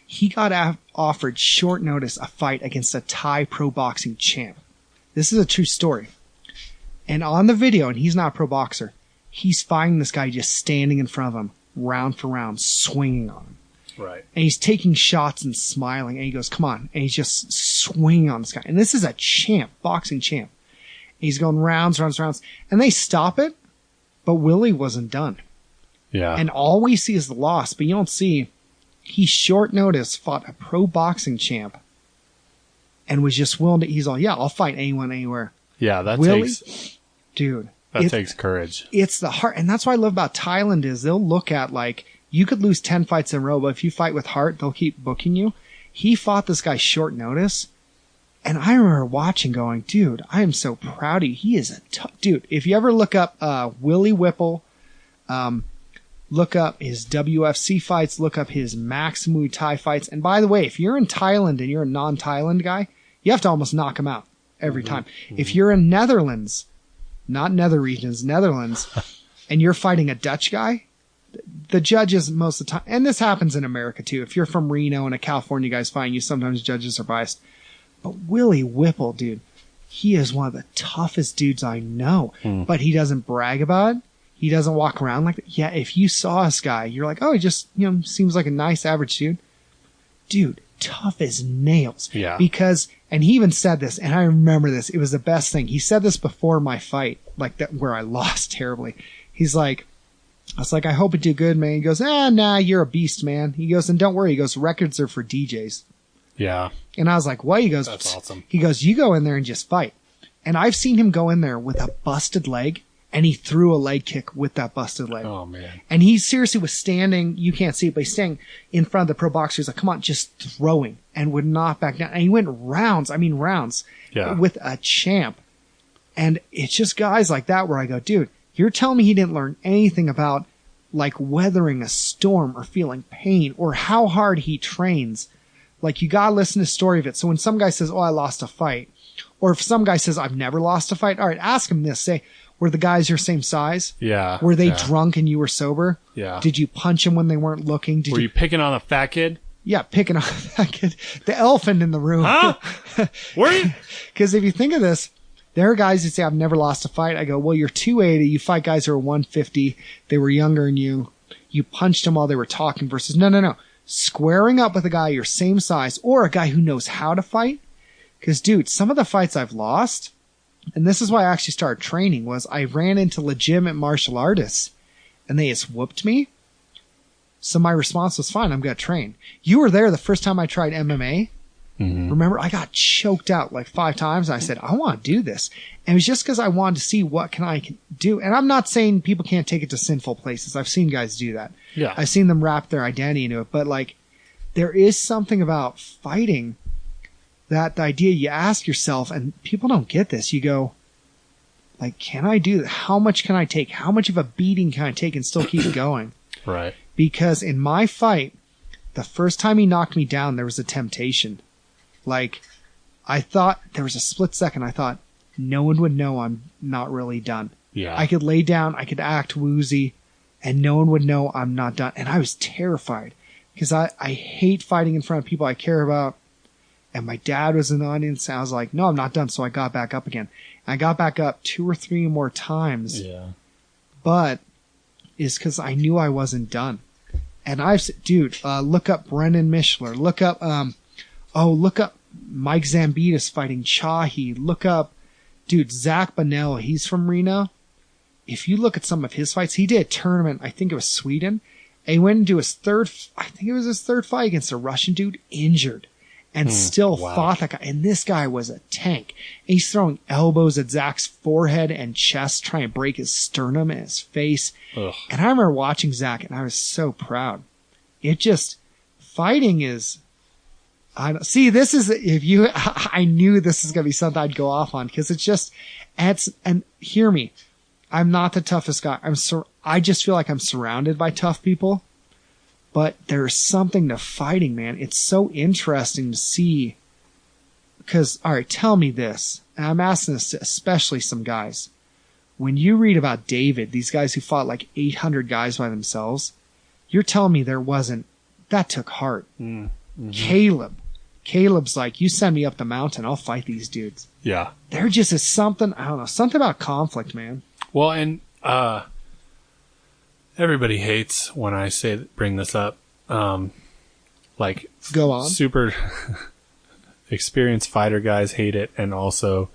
He got offered short notice a fight against a Thai pro boxing champ. This is a true story. And on the video, and he's not a pro boxer, he's fighting this guy just standing in front of him, round for round, swinging on him. Right. And he's taking shots and smiling, and he goes, come on. And he's just swinging on this guy. And this is a champ, boxing champ. And he's going rounds. And they stop it, but Willie wasn't done. Yeah. And all we see is the loss, but you don't see... He short notice fought a pro boxing champ and was just willing to, he's all, yeah, I'll fight anyone, anywhere. Yeah, that takes courage. It's the heart. And that's what I love about Thailand is they'll look at like, you could lose 10 fights in a row, but if you fight with heart, they'll keep booking you. He fought this guy short notice. And I remember watching going, dude, I am so proud of you. He is a tough dude. If you ever look up, Willie Whipple, look up his WFC fights, look up his Max Muay Thai fights. And by the way, if you're in Thailand and you're a non-Thailand guy, you have to almost knock him out. every time. If you're in Netherlands, not nether regions, Netherlands, and you're fighting a Dutch guy, the judges most of the time, and this happens in America too. If you're from Reno and a California guy's fighting you, sometimes judges are biased. But Willie Whipple, dude, he is one of the toughest dudes I know. But he doesn't brag about it. He doesn't walk around like that. Yeah, if you saw this guy, you're like, oh, he just, seems like a nice average dude. Dude, tough as nails. Yeah. Because, and he even said this, and I remember this, it was the best thing. He said this before my fight, like that, where I lost terribly. He's like, I was like, I hope it do good, man. He goes, nah, you're a beast, man. He goes, and don't worry. He goes, records are for DJs. Yeah. And I was like, what? He goes, that's awesome. He goes, you go in there and just fight. And I've seen him go in there with a busted leg, and he threw a leg kick with that busted leg. Oh, man. And he seriously was standing, you can't see it, but he's standing in front of the pro boxer. He's like, come on, just throwing, and would not back down. And he went rounds with a champ. And it's just guys like that where I go, dude, you're telling me he didn't learn anything about like weathering a storm or feeling pain or how hard he trains. Like, you gotta listen to the story of it. So when some guy says, oh, I lost a fight, or if some guy says, I've never lost a fight, all right, ask him this. Say, were the guys your same size? Yeah. Were they drunk and you were sober? Yeah. Did you punch them when they weren't looking? Were you picking on a fat kid? Yeah, picking on that kid. The elephant in the room. Huh? Were you? Because if you think of this, there are guys who say, I've never lost a fight. I go, well, you're 280. You fight guys who are 150. They were younger than you. You punched them while they were talking versus no. Squaring up with a guy your same size or a guy who knows how to fight. Because, dude, some of the fights I've lost, and this is why I actually started training, was I ran into legitimate martial artists and they just whooped me. So my response was, fine, I'm going to train. You were there the first time I tried MMA. Mm-hmm. Remember, I got choked out like 5 times. And I said, I want to do this. And it was just because I wanted to see what I can do. And I'm not saying people can't take it to sinful places. I've seen guys do that. Yeah. I've seen them wrap their identity into it. But like, there is something about fighting that the idea you ask yourself, and people don't get this. You go, like, can I do that? How much can I take? How much of a beating can I take and still keep going? Right. Because in my fight, the first time he knocked me down, there was a temptation. Like, I thought there was a split second. I thought no one would know I'm not really done. Yeah. I could lay down. I could act woozy and no one would know I'm not done. And I was terrified because I hate fighting in front of people I care about. And my dad was in the audience. And I was like, no, I'm not done. So I got back up again. And I got back up 2 or 3 more times. Yeah. But it's because I knew I wasn't done. And look up Brennan Mishler. Look up Mike Zambitas fighting Chahi. Look up, Zach Bonnell. He's from Reno. If you look at some of his fights, he did a tournament. I think it was Sweden. And he went into his third fight against a Russian dude, injured, and still fought that guy. And this guy was a tank. And he's throwing elbows at Zach's forehead and chest, trying to break his sternum and his face. Ugh. And I remember watching Zach, and I was so proud. Fighting is. I knew this is going to be something I'd go off on because and hear me, I'm not the toughest guy. I just feel like I'm surrounded by tough people, but there's something to fighting, man. It's so interesting to see because, all right, tell me this, and I'm asking this to especially some guys. When you read about David, these guys who fought like 800 guys by themselves, you're telling me that took heart. Mm-hmm. Caleb's like, you send me up the mountain, I'll fight these dudes. Yeah. There just is something, I don't know, something about conflict, man. Well, and everybody hates when I bring this up. Like, go on. Super experienced fighter guys hate it, and also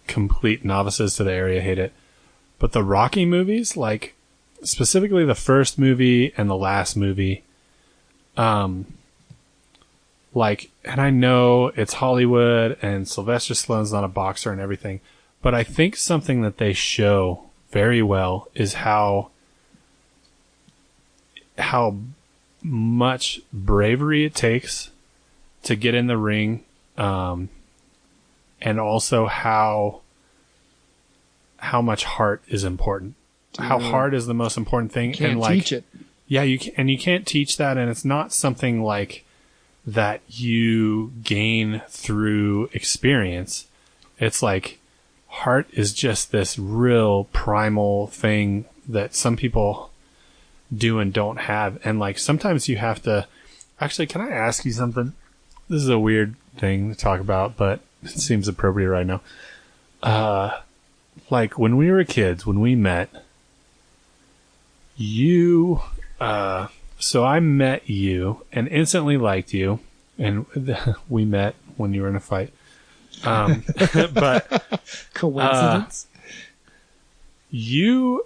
complete novices to the area hate it. But the Rocky movies, like specifically the first movie and the last movie, and I know it's Hollywood and Sylvester Stallone's not a boxer and everything, but I think something that they show very well is how much bravery it takes to get in the ring, and also how much heart is important. How hard is the most important thing. You can't teach it. Yeah, you can't teach that, and it's not something like that you gain through experience. It's like heart is just this real primal thing that some people do and don't have. And like sometimes you have to actually, can I ask you something? This is a weird thing to talk about, but it seems appropriate right now. Like when we were kids, when we met, you, so I met you and instantly liked you, and we met when you were in a fight. But coincidence. You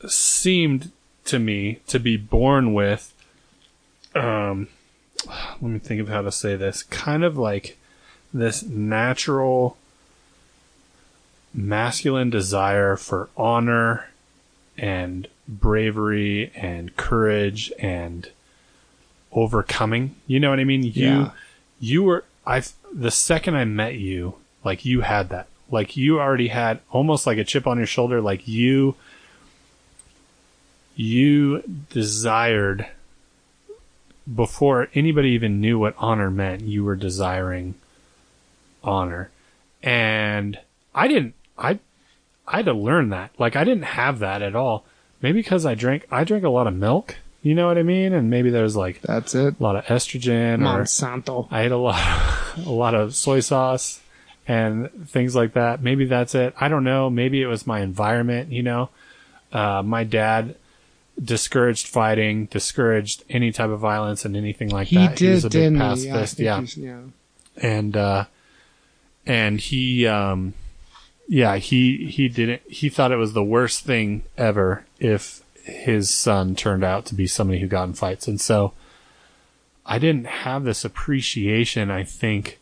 seemed to me to be born with, let me think of how to say this, kind of like this natural masculine desire for honor and bravery and courage and overcoming. You know what I mean? Yeah. You were, the second I met you, like you had that, like you already had almost like a chip on your shoulder. Like you desired, before anybody even knew what honor meant, you were desiring honor. And I had to learn that. Like I didn't have that at all. Maybe because I drank a lot of milk. You know what I mean? And maybe there's like that's it. A lot of estrogen. Monsanto. I ate a lot of soy sauce and things like that. Maybe that's it. I don't know. Maybe it was my environment. You know, my dad discouraged fighting, discouraged any type of violence and anything like that. He was a big pacifist. Yeah. And he didn't, he thought it was the worst thing ever if his son turned out to be somebody who got in fights. And so I didn't have this appreciation, I think,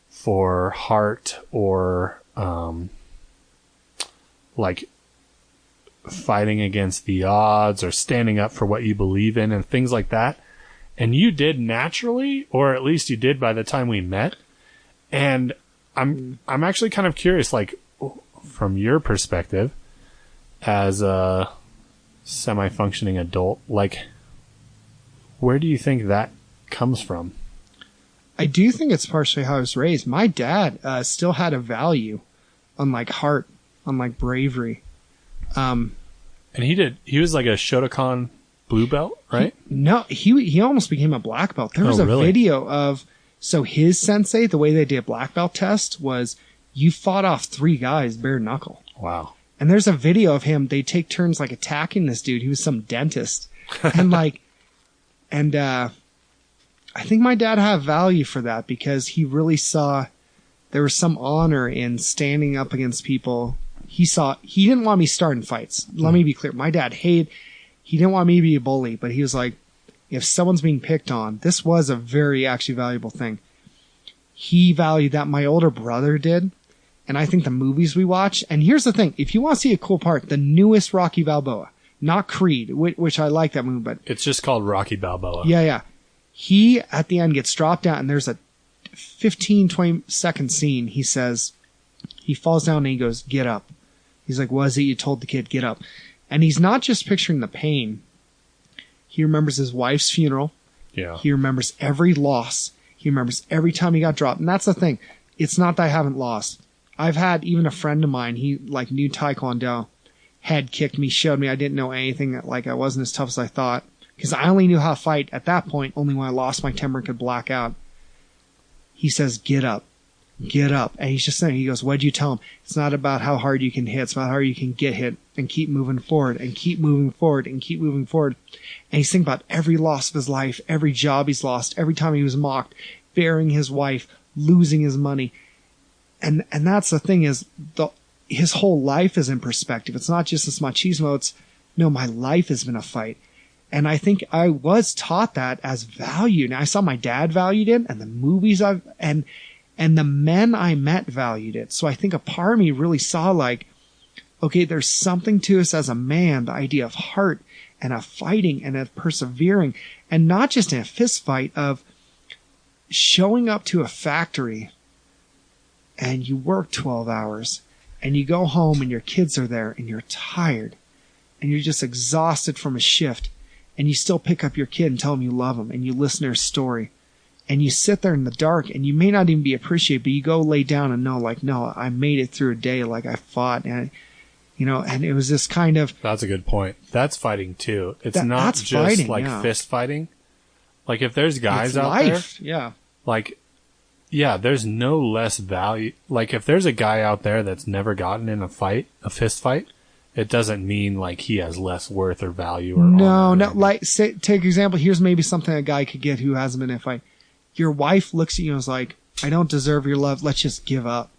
for heart or, like fighting against the odds or standing up for what you believe in and things like that. And you did naturally, or at least you did by the time we met. And I'm actually kind of curious, like, from your perspective as a semi-functioning adult, like, where do you think that comes from? I do think it's partially how I was raised. My dad still had a value on like heart, on like bravery. And he was like a Shotokan blue belt, right? He almost became a black belt. There was a video of, so his sensei, the way they did a black belt test was you fought off 3 guys bare knuckle. Wow. And there's a video of him, they take turns like attacking this dude. He was some dentist. And like, I think my dad had value for that because he really saw there was some honor in standing up against people. He didn't want me starting fights. Let me be clear. My dad he didn't want me to be a bully, but he was like, if someone's being picked on, this was a very actually valuable thing. He valued that. My older brother did. And I think the movies we watch, and here's the thing, if you want to see a cool part, the newest Rocky Balboa, not Creed, which I like that movie, but it's just called Rocky Balboa. Yeah. He, at the end, gets dropped down, and there's a 15, 20-second scene. He says, he falls down and he goes, get up. He's like, what is it you told the kid? Get up. And he's not just picturing the pain. He remembers his wife's funeral. Yeah. He remembers every loss. He remembers every time he got dropped. And that's the thing. It's not that I haven't lost. I've had even a friend of mine, he like knew Taekwondo, head kicked me, showed me I didn't know anything, like I wasn't as tough as I thought. Because I only knew how to fight at that point, only when I lost my temper and could black out. He says, get up. Get up. And he's just saying, he goes, what'd you tell him? It's not about how hard you can hit, it's about how hard you can get hit and keep moving forward and keep moving forward and keep moving forward. And he's thinking about every loss of his life, every job he's lost, every time he was mocked, burying his wife, losing his money. And that's the thing is, his whole life is in perspective. It's not just this machismo. It's, no, my life has been a fight. And I think I was taught that as value. Now I saw my dad valued it, and the movies and the men I met valued it. So I think a part of me really saw like, okay, there's something to us as a man, the idea of heart and of fighting and of persevering, and not just in a fist fight, of showing up to a factory and you work 12 hours and you go home and your kids are there and you're tired and you're just exhausted from a shift, and you still pick up your kid and tell him you love him and you listen to her story and you sit there in the dark and you may not even be appreciated, but you go lay down and know, like, no, I made it through a day. Like I fought, and and it was this kind of. That's a good point. That's fighting too. It's not that's just fighting, like yeah. fist fighting. Like if there's guys It's out life. there, Yeah. like, yeah, there's no less value. Like if there's a guy out there that's never gotten in a fist fight, it doesn't mean like he has less worth or value. Or No. honor. Like, take example. Here's maybe something a guy could get who hasn't been in a fight. Your wife looks at you and is like, I don't deserve your love. Let's just give up.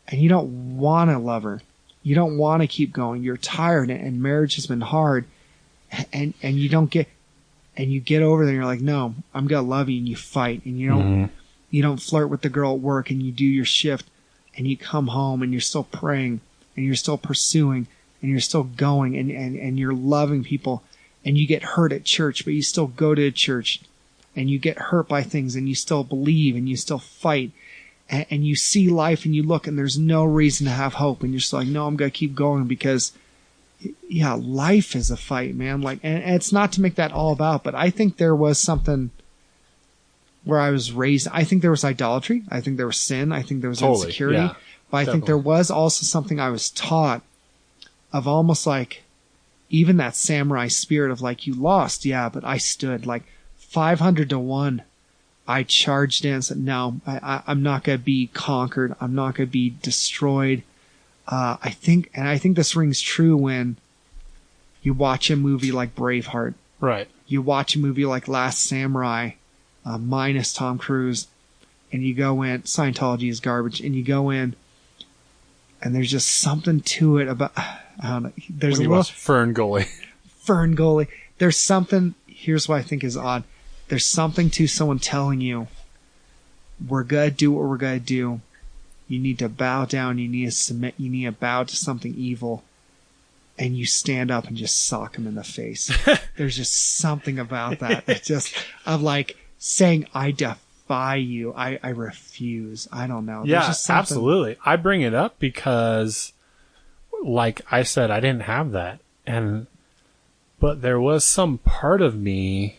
And you don't want to love her. You don't want to keep going. You're tired, and marriage has been hard, and you don't get, and you get over there and you're like, no, I'm going to love you, and you fight, and you don't flirt with the girl at work, and you do your shift, and you come home and you're still praying, and you're still pursuing, and you're still going, and you're loving people, and you get hurt at church, but you still go to church, and you get hurt by things, and you still believe, and you still fight. And you see life and you look and there's no reason to have hope. And you're just like, no, I'm going to keep going because, yeah, life is a fight, man. Like, and it's not to make that all about, but I think there was something where I was raised. I think there was idolatry. I think there was sin. I think there was insecurity. Yeah, but I think there was also something I was taught of almost like even that samurai spirit of like, you lost. Yeah, but I stood like 500-1. I charged in and said, no, I'm not going to be conquered. I'm not going to be destroyed. I think this rings true when you watch a movie like Braveheart. Right. You watch a movie like Last Samurai, minus Tom Cruise, and you go in, Scientology is garbage, and you go in, and there's just something to it about, I don't know, there's when you watch Fern Gully. There's something, here's what I think is odd. There's something to someone telling you, we're going to do what we're going to do. You need to bow down. You need to submit. You need to bow to something evil. And you stand up and just sock him in the face. There's just something about that. It's just, of like saying, I defy you. I refuse. I don't know. Yeah, absolutely. I bring it up because, like I said, I didn't have that. But there was some part of me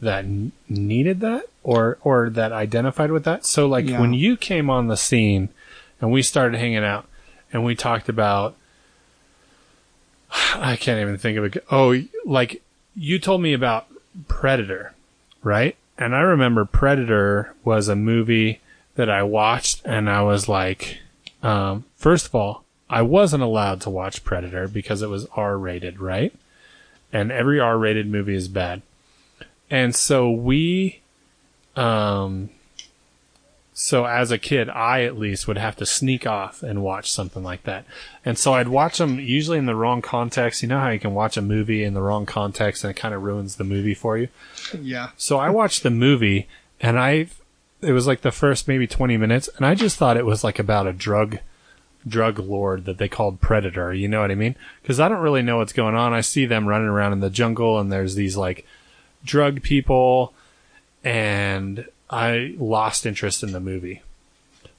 that needed that or that identified with that. So like when you came on the scene and we started hanging out and we talked about, I can't even think of it. Oh, like you told me about Predator, right? And I remember Predator was a movie that I watched and I was like, first of all, I wasn't allowed to watch Predator because it was R-rated, right? And every R-rated movie is bad. And so so as a kid, I at least would have to sneak off and watch something like that. And so I'd watch them usually in the wrong context. You know how you can watch a movie in the wrong context and it kind of ruins the movie for you? Yeah. So I watched the movie and it was like the first maybe 20 minutes and I just thought it was like about a drug lord that they called Predator. You know what I mean? Because I don't really know what's going on. I see them running around in the jungle and there's these like drug people, and I lost interest in the movie.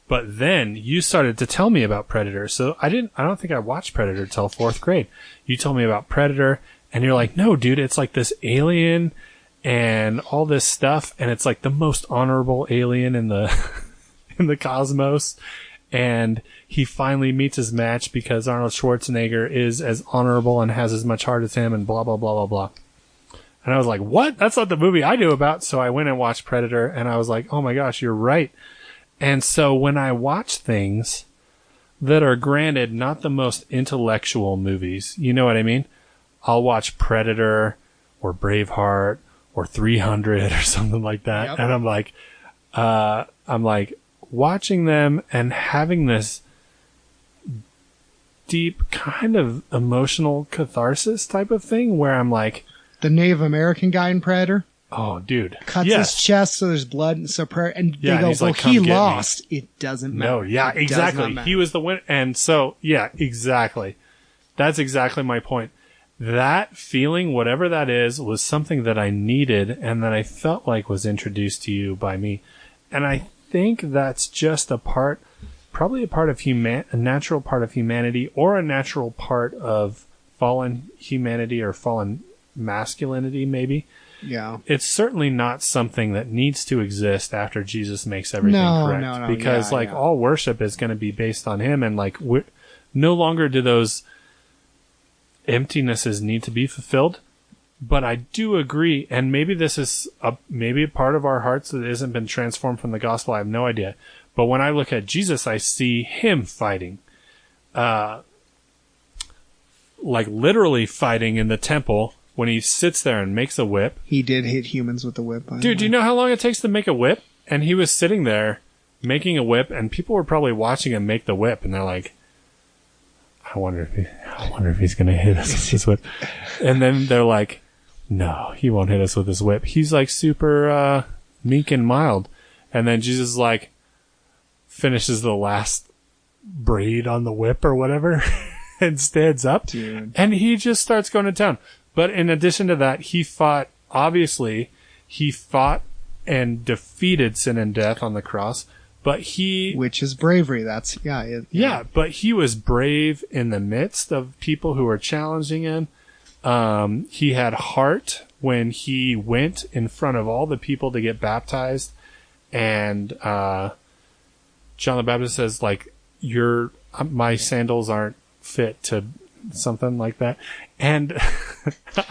But then you started to tell me about Predator. So I don't think I watched Predator till 4th grade. You told me about Predator and you're like, no, dude, it's like this alien and all this stuff. And it's like the most honorable alien in the, in the cosmos. And he finally meets his match because Arnold Schwarzenegger is as honorable and has as much heart as him and blah, blah, blah, blah, blah. And I was like, what? That's not the movie I knew about. So I went and watched Predator and I was like, oh my gosh, you're right. And so when I watch things that are granted not the most intellectual movies, you know what I mean? I'll watch Predator or Braveheart or 300 or something like that. Yep. And I'm like watching them and having this deep kind of emotional catharsis type of thing where I'm like, the Native American guy in Predator. Oh, dude. Cuts his chest so there's blood and so and they go, well, like, he lost. It doesn't matter. No, yeah, exactly. He was the winner. And so, yeah, exactly. That's exactly my point. That feeling, whatever that is, was something that I needed and that I felt like was introduced to you by me. And I think that's just probably a part of a natural part of humanity or a natural part of fallen humanity or fallen masculinity maybe, Yeah. it's certainly not something that needs to exist after Jesus makes everything correct. No. Because all worship is going to be based on him, and like no longer do those emptinesses need to be fulfilled. But I do agree, and maybe this is maybe a part of our hearts that isn't been transformed from the gospel. I have no idea. But when I look at Jesus, I see him fighting, like literally fighting in the temple when he sits there and makes a whip. He did hit humans with the whip. Dude, do you know how long it takes to make a whip? And he was sitting there making a whip, and people were probably watching him make the whip, and they're like, I wonder if he's going to hit us with his whip. And then they're like, no, he won't hit us with his whip. He's like super meek and mild. And then Jesus like finishes the last braid on the whip or whatever and stands up. Dude. And he just starts going to town. But in addition to that, he fought and defeated sin and death on the cross. But which is bravery. But he was brave in the midst of people who were challenging him. He had heart when he went in front of all the people to get baptized. And, John the Baptist says, like, my sandals aren't fit to something like that. And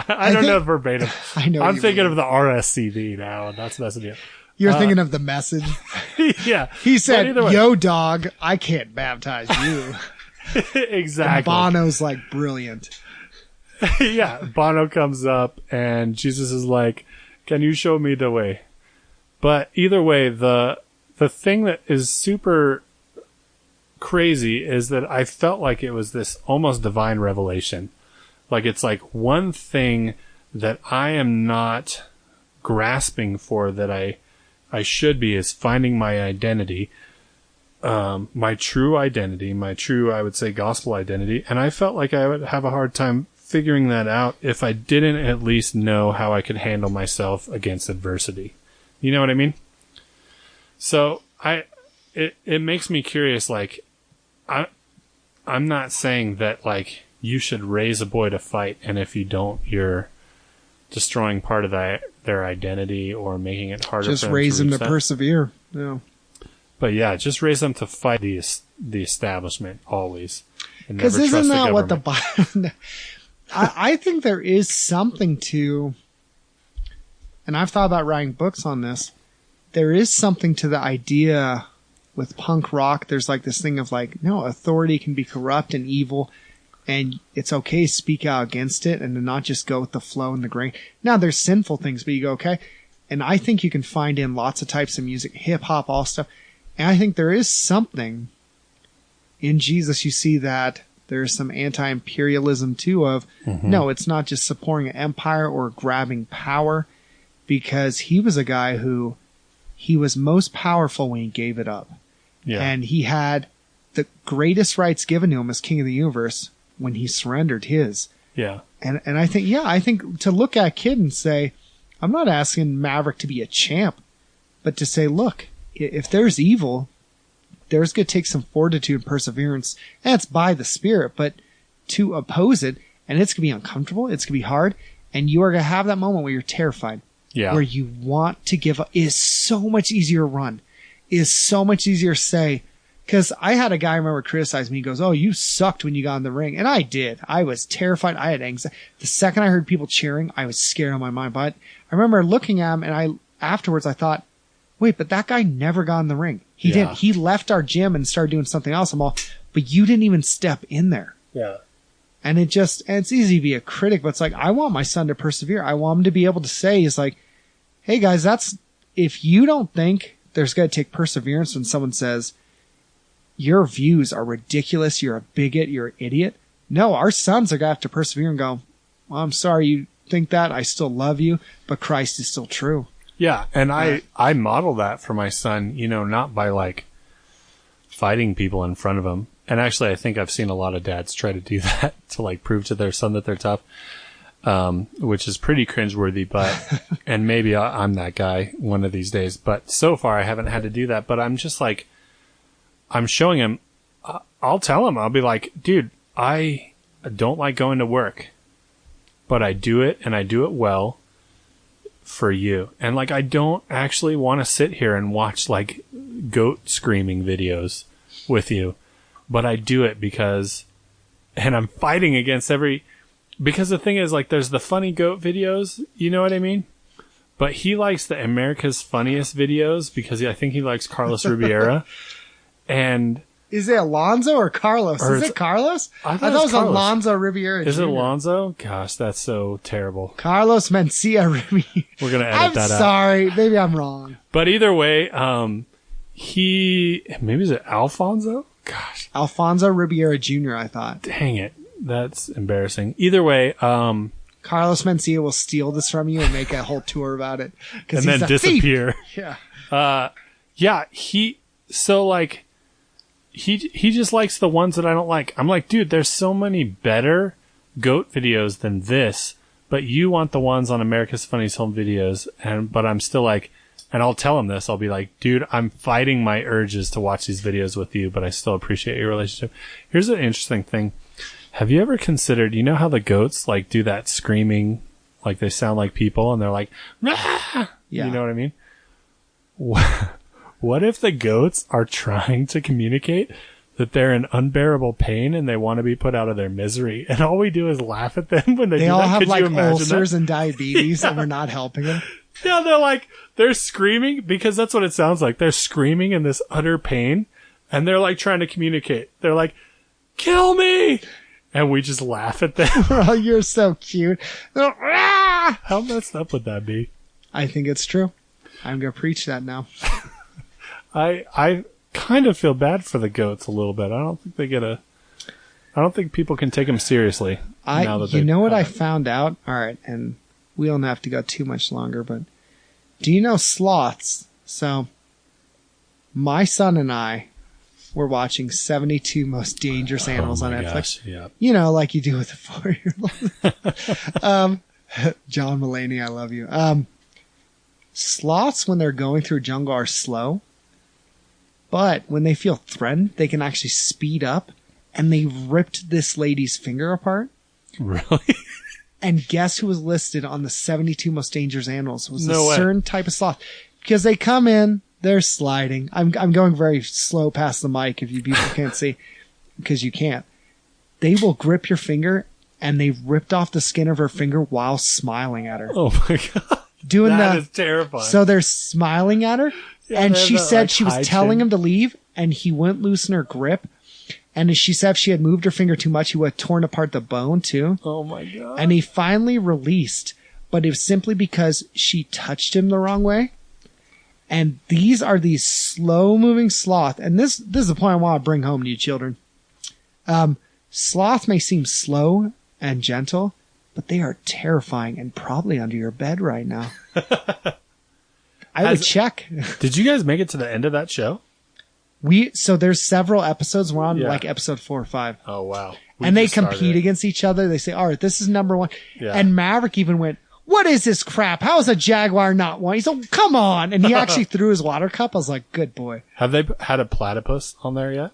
I don't know verbatim. I'm thinking of the RSCV now, and that's messing me up. You're thinking of the Message. Yeah. He said, yo, dog, I can't baptize you. Exactly. And Bono's like, brilliant. Yeah. Bono comes up, and Jesus is like, can you show me the way? But either way, the thing that is super crazy is that I felt like it was this almost divine revelation. Like, it's like one thing that I am not grasping for that I should be is finding my identity, my true identity, I would say, gospel identity. And I felt like I would have a hard time figuring that out if I didn't at least know how I could handle myself against adversity. You know what I mean? So it makes me curious. Like, I'm not saying that like you should raise a boy to fight, and if you don't, you're destroying part of their identity or making it harder. Just raise them to persevere. Yeah. But yeah, just raise them to fight the establishment always. Because isn't that what the Bible? I think there is something to, and I've thought about writing books on this. There is something to the idea with punk rock. There's like this thing of like, no, authority can be corrupt and evil, and it's okay to speak out against it and to not just go with the flow and the grain. Now, there's sinful things, but you go, okay. And I think you can find in lots of types of music, hip hop, all stuff. And I think there is something in Jesus. You see that there's some anti-imperialism too of, no, it's not just supporting an empire or grabbing power, because he was a guy who he was most powerful when he gave it up. Yeah. And he had the greatest rights given to him as king of the universe when he surrendered his. Yeah. And I think to look at a kid and say, I'm not asking Maverick to be a champ, but to say, look, if there's evil, there's going to take some fortitude and perseverance, and it's by the Spirit, but to oppose it, and it's going to be uncomfortable, it's going to be hard, and you are going to have that moment where you're terrified, where you want to give up. It is so much easier to run. It is so much easier to say, because I had a guy, I remember, criticize me. He goes, oh, you sucked when you got in the ring. And I did. I was terrified. I had anxiety. The second I heard people cheering, I was scared on my mind. But I remember looking at him, and afterwards I thought, wait, but that guy never got in the ring. He didn't. He left our gym and started doing something else. I'm all, but you didn't even step in there. Yeah. And it's easy to be a critic, but it's like, I want my son to persevere. I want him to be able to say, is like, hey guys, if you don't think there's got to take perseverance when someone says, your views are ridiculous, you're a bigot, you're an idiot. No, our sons are going to have to persevere and go, well, I'm sorry you think that. I still love you, but Christ is still true. Yeah, and I model that for my son, not by like fighting people in front of him. And actually, I think I've seen a lot of dads try to do that to like prove to their son that they're tough, which is pretty cringeworthy, but, and maybe I'm that guy one of these days, but so far I haven't had to do that. But I'm just like, I'm showing him, I'll tell him, I'll be like, dude, I don't like going to work, but I do it and I do it well for you. And like, I don't actually want to sit here and watch like goat screaming videos with you, but I do it because, and I'm fighting against because the thing is, like, there's the funny goat videos, you know what I mean? But he likes the America's Funniest videos because I think he likes Carlos Riviera. And is it Alonzo or Carlos? Is it Carlos? I thought it was Carlos. Alonzo Riviera. Is Jr. It Alonzo? Gosh, that's so terrible. Carlos Mencia Riviera. We're going to edit that out. I'm sorry. Maybe I'm wrong. But either way, maybe is it Alfonso? Gosh. Alfonso Riviera Jr., I thought. Dang it. That's embarrassing. Either way, Carlos Mencia will steal this from you and make a whole tour about it. And then disappear. Yeah. He just likes the ones that I don't like. I'm like, dude, there's so many better goat videos than this, but you want the ones on America's Funniest Home Videos. But I'm still like, and I'll tell him this. I'll be like, dude, I'm fighting my urges to watch these videos with you, but I still appreciate your relationship. Here's an interesting thing. Have you ever considered, you know how the goats like do that screaming, like they sound like people and they're like, ah! Yeah. You know what I mean? What if the goats are trying to communicate that they're in unbearable pain and they want to be put out of their misery? And all we do is laugh at them when they do all that. have Could like you imagine ulcers that? and diabetes and we're not helping them. Yeah, they're screaming because that's what it sounds like. They're screaming in this utter pain and they're like trying to communicate. They're like, kill me! And we just laugh at them. Oh, you're so cute. How messed up would that be? I think it's true. I'm going to preach that now. I kind of feel bad for the goats a little bit. I don't think people can take them seriously. You know what I found out? All right, and we don't have to go too much longer, but do you know sloths? So my son and I were watching 72 Most Dangerous Animals on Netflix. Gosh, yeah. You know, like you do with a 4-year-old. John Mulaney, I love you. Sloths, when they're going through jungle, are slow. But when they feel threatened, they can actually speed up. And they ripped this lady's finger apart. Really? And guess who was listed on the 72 Most Dangerous Animals? It was No way. certain type of sloth. Because they come in, they're sliding. I'm going very slow past the mic if you people can't see. Because you can't. They will grip your finger, and they ripped off the skin of her finger while smiling at her. Oh my God. That is terrifying. So they're smiling at her, and she said she was telling him to leave, and he wouldn't loosen her grip. And she said if she had moved her finger too much, he would have torn apart the bone too. Oh my God. And he finally released, but it was simply because she touched him the wrong way. And these are these slow-moving sloth. And this is the point I want to bring home to you children. Sloth may seem slow and gentle, but they are terrifying and probably under your bed right now. I would check. Did you guys make it to the end of that show? So there's several episodes. We're on like episode 4 or 5. Oh, wow. And they compete against each other. They say, all right, this is number 1. Yeah. And Maverick even went, what is this crap? How is a jaguar not one? He's like, come on. And he actually threw his water cup. I was like, good boy. Have they had a platypus on there yet?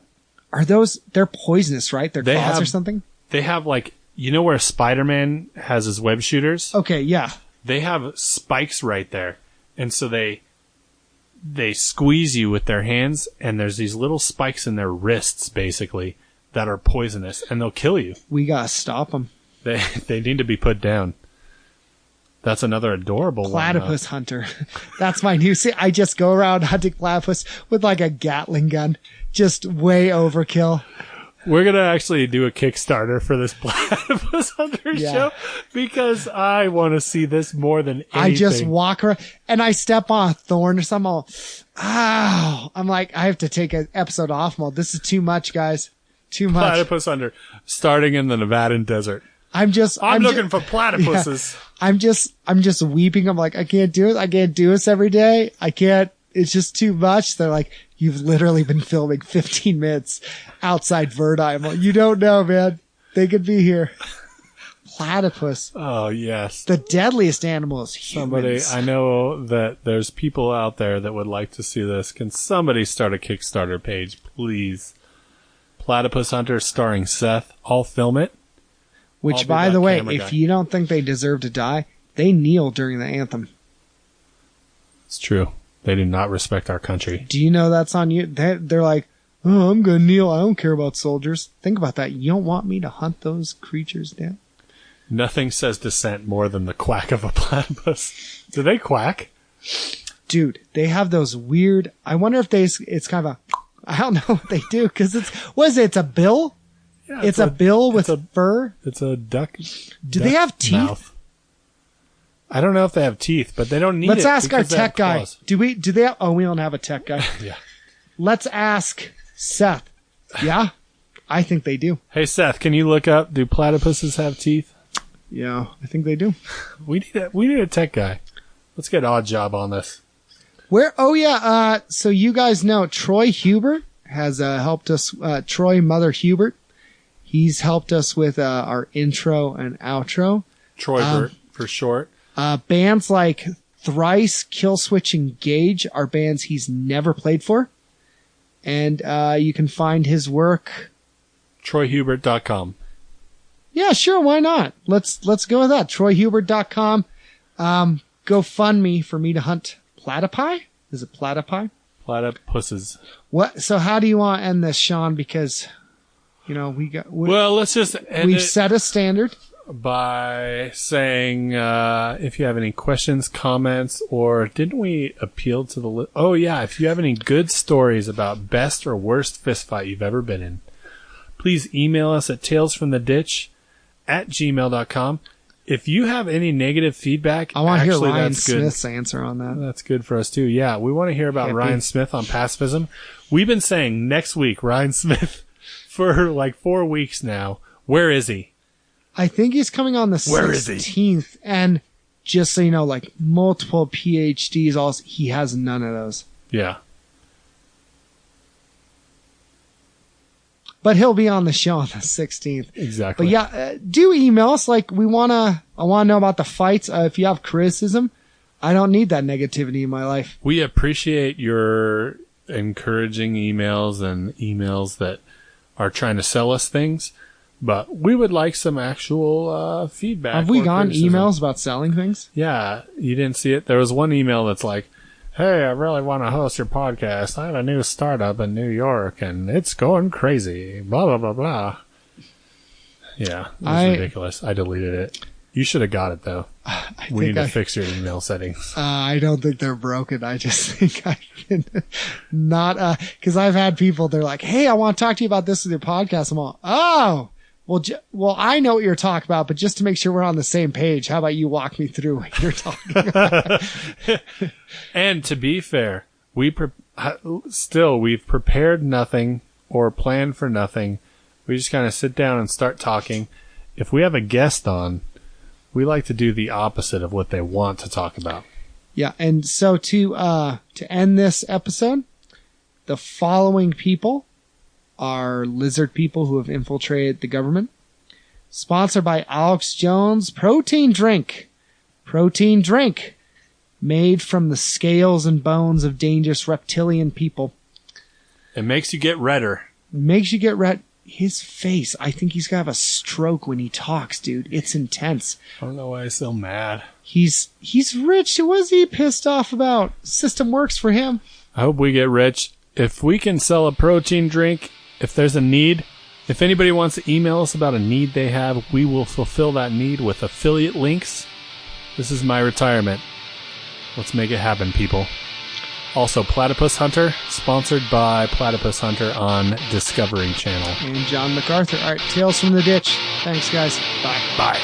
They're poisonous, right? They're claws or something? They have like, you know where Spider-Man has his web shooters? Okay, yeah. They have spikes right there. And so they squeeze you with their hands, and there's these little spikes in their wrists, basically, that are poisonous, and they'll kill you. We gotta stop them. They need to be put down. That's another adorable Platypus Hunter. That's my new... See, I just go around hunting platypus with like a Gatling gun. Just way overkill. We're going to actually do a Kickstarter for this Platypus Hunter show because I want to see this more than anything. I just walk around and I step on a thorn or something. I'm like, I have to take an episode off mode. This is too much, guys. Too much. Platypus Hunter starting in the Nevadan desert. I'm looking for platypuses. Yeah, I'm just weeping. I'm like, I can't do it. I can't do this every day. I can't. It's just too much. They're like, you've literally been filming 15 minutes outside Verdi. I'm like, you don't know, man. They could be here. Platypus. Oh, yes. The deadliest animal is humans. I know that there's people out there that would like to see this. Can somebody start a Kickstarter page, please? Platypus Hunter starring Seth. I'll film it. Which, by the way, if you don't think they deserve to die, they kneel during the anthem. It's true. They do not respect our country. Do you know that's on you? They're like, oh, I'm going to kneel. I don't care about soldiers. Think about that. You don't want me to hunt those creatures down? Nothing says dissent more than the quack of a platypus. Do they quack? Dude, they have those weird... I wonder if it's kind of a... I don't know what they do, because what is it? It's a bill? Yeah, it's a bill with fur? It's a duck. Do they have teeth? Mouth. I don't know if they have teeth, but they don't need Let's it. ask our tech guy. Claws. Do they have... Oh, we don't have a tech guy. Yeah. Let's ask Seth. Yeah? I think they do. Hey, Seth, can you look up, do platypuses have teeth? Yeah, I think they do. We need a tech guy. Let's get Odd Job on this. So you guys know Troy Hubert has helped us, Troy Mother Hubert. He's helped us with our intro and outro. Troybert, for short. Bands like Thrice, Killswitch, and Gage are bands he's never played for. And you can find his work. TroyHubert.com. Yeah, sure, why not? Let's go with that. TroyHubert.com. Go fund me for me to hunt platypi? Is it platypi? Platypuses. What? So how do you want to end this, Sean? Because, let's just end we've it set a standard by saying, if you have any questions, comments, or didn't we appeal to the oh yeah, if you have any good stories about best or worst fistfight you've ever been in, please email us at talesfromtheditch@gmail.com. If you have any negative feedback, I want to hear Ryan that's good. Smith's answer on that. That's good for us too. Yeah, we want to hear about Ryan Smith on pacifism. We've been saying next week, Ryan Smith, for like 4 weeks now. Where is he? I think he's coming on the 16th. Where is he? And just so you know, like multiple PhDs, also, he has none of those. Yeah. But he'll be on the show on the 16th. Exactly. But yeah, do email us. Like I want to know about the fights. If you have criticism, I don't need that negativity in my life. We appreciate your encouraging emails and emails that are trying to sell us things, but we would like some actual feedback. Have we gotten emails about selling things? Yeah. You didn't see it? There was one email that's like, hey, I really want to host your podcast. I have a new startup in New York, and it's going crazy. Blah, blah, blah, blah. Yeah, it was ridiculous. I deleted it. You should have got it, though. We need to fix your email settings. I don't think they're broken. I just think I can not... Because I've had people, they're like, hey, I want to talk to you about this with your podcast. I'm all, oh... Well, I know what you're talking about, but just to make sure we're on the same page, how about you walk me through what you're talking about? And to be fair, we've prepared nothing or planned for nothing. We just kind of sit down and start talking. If we have a guest on, we like to do the opposite of what they want to talk about. Yeah, and so to end this episode, the following people are lizard people who have infiltrated the government. Sponsored by Alex Jones Protein Drink. Protein drink made from the scales and bones of dangerous reptilian people. It makes you get redder. Makes you get red. His face, I think he's gonna have a stroke when he talks, dude. It's intense. I don't know why he's so mad. He's rich. What is he pissed off about? System works for him. I hope we get rich. If we can sell a protein drink, if there's a need, if anybody wants to email us about a need they have, we will fulfill that need with affiliate links. This is my retirement. Let's make it happen, people. Also, Platypus Hunter, sponsored by Platypus Hunter on Discovery Channel. And John MacArthur. All right, Tales from the Ditch. Thanks, guys. Bye. Bye.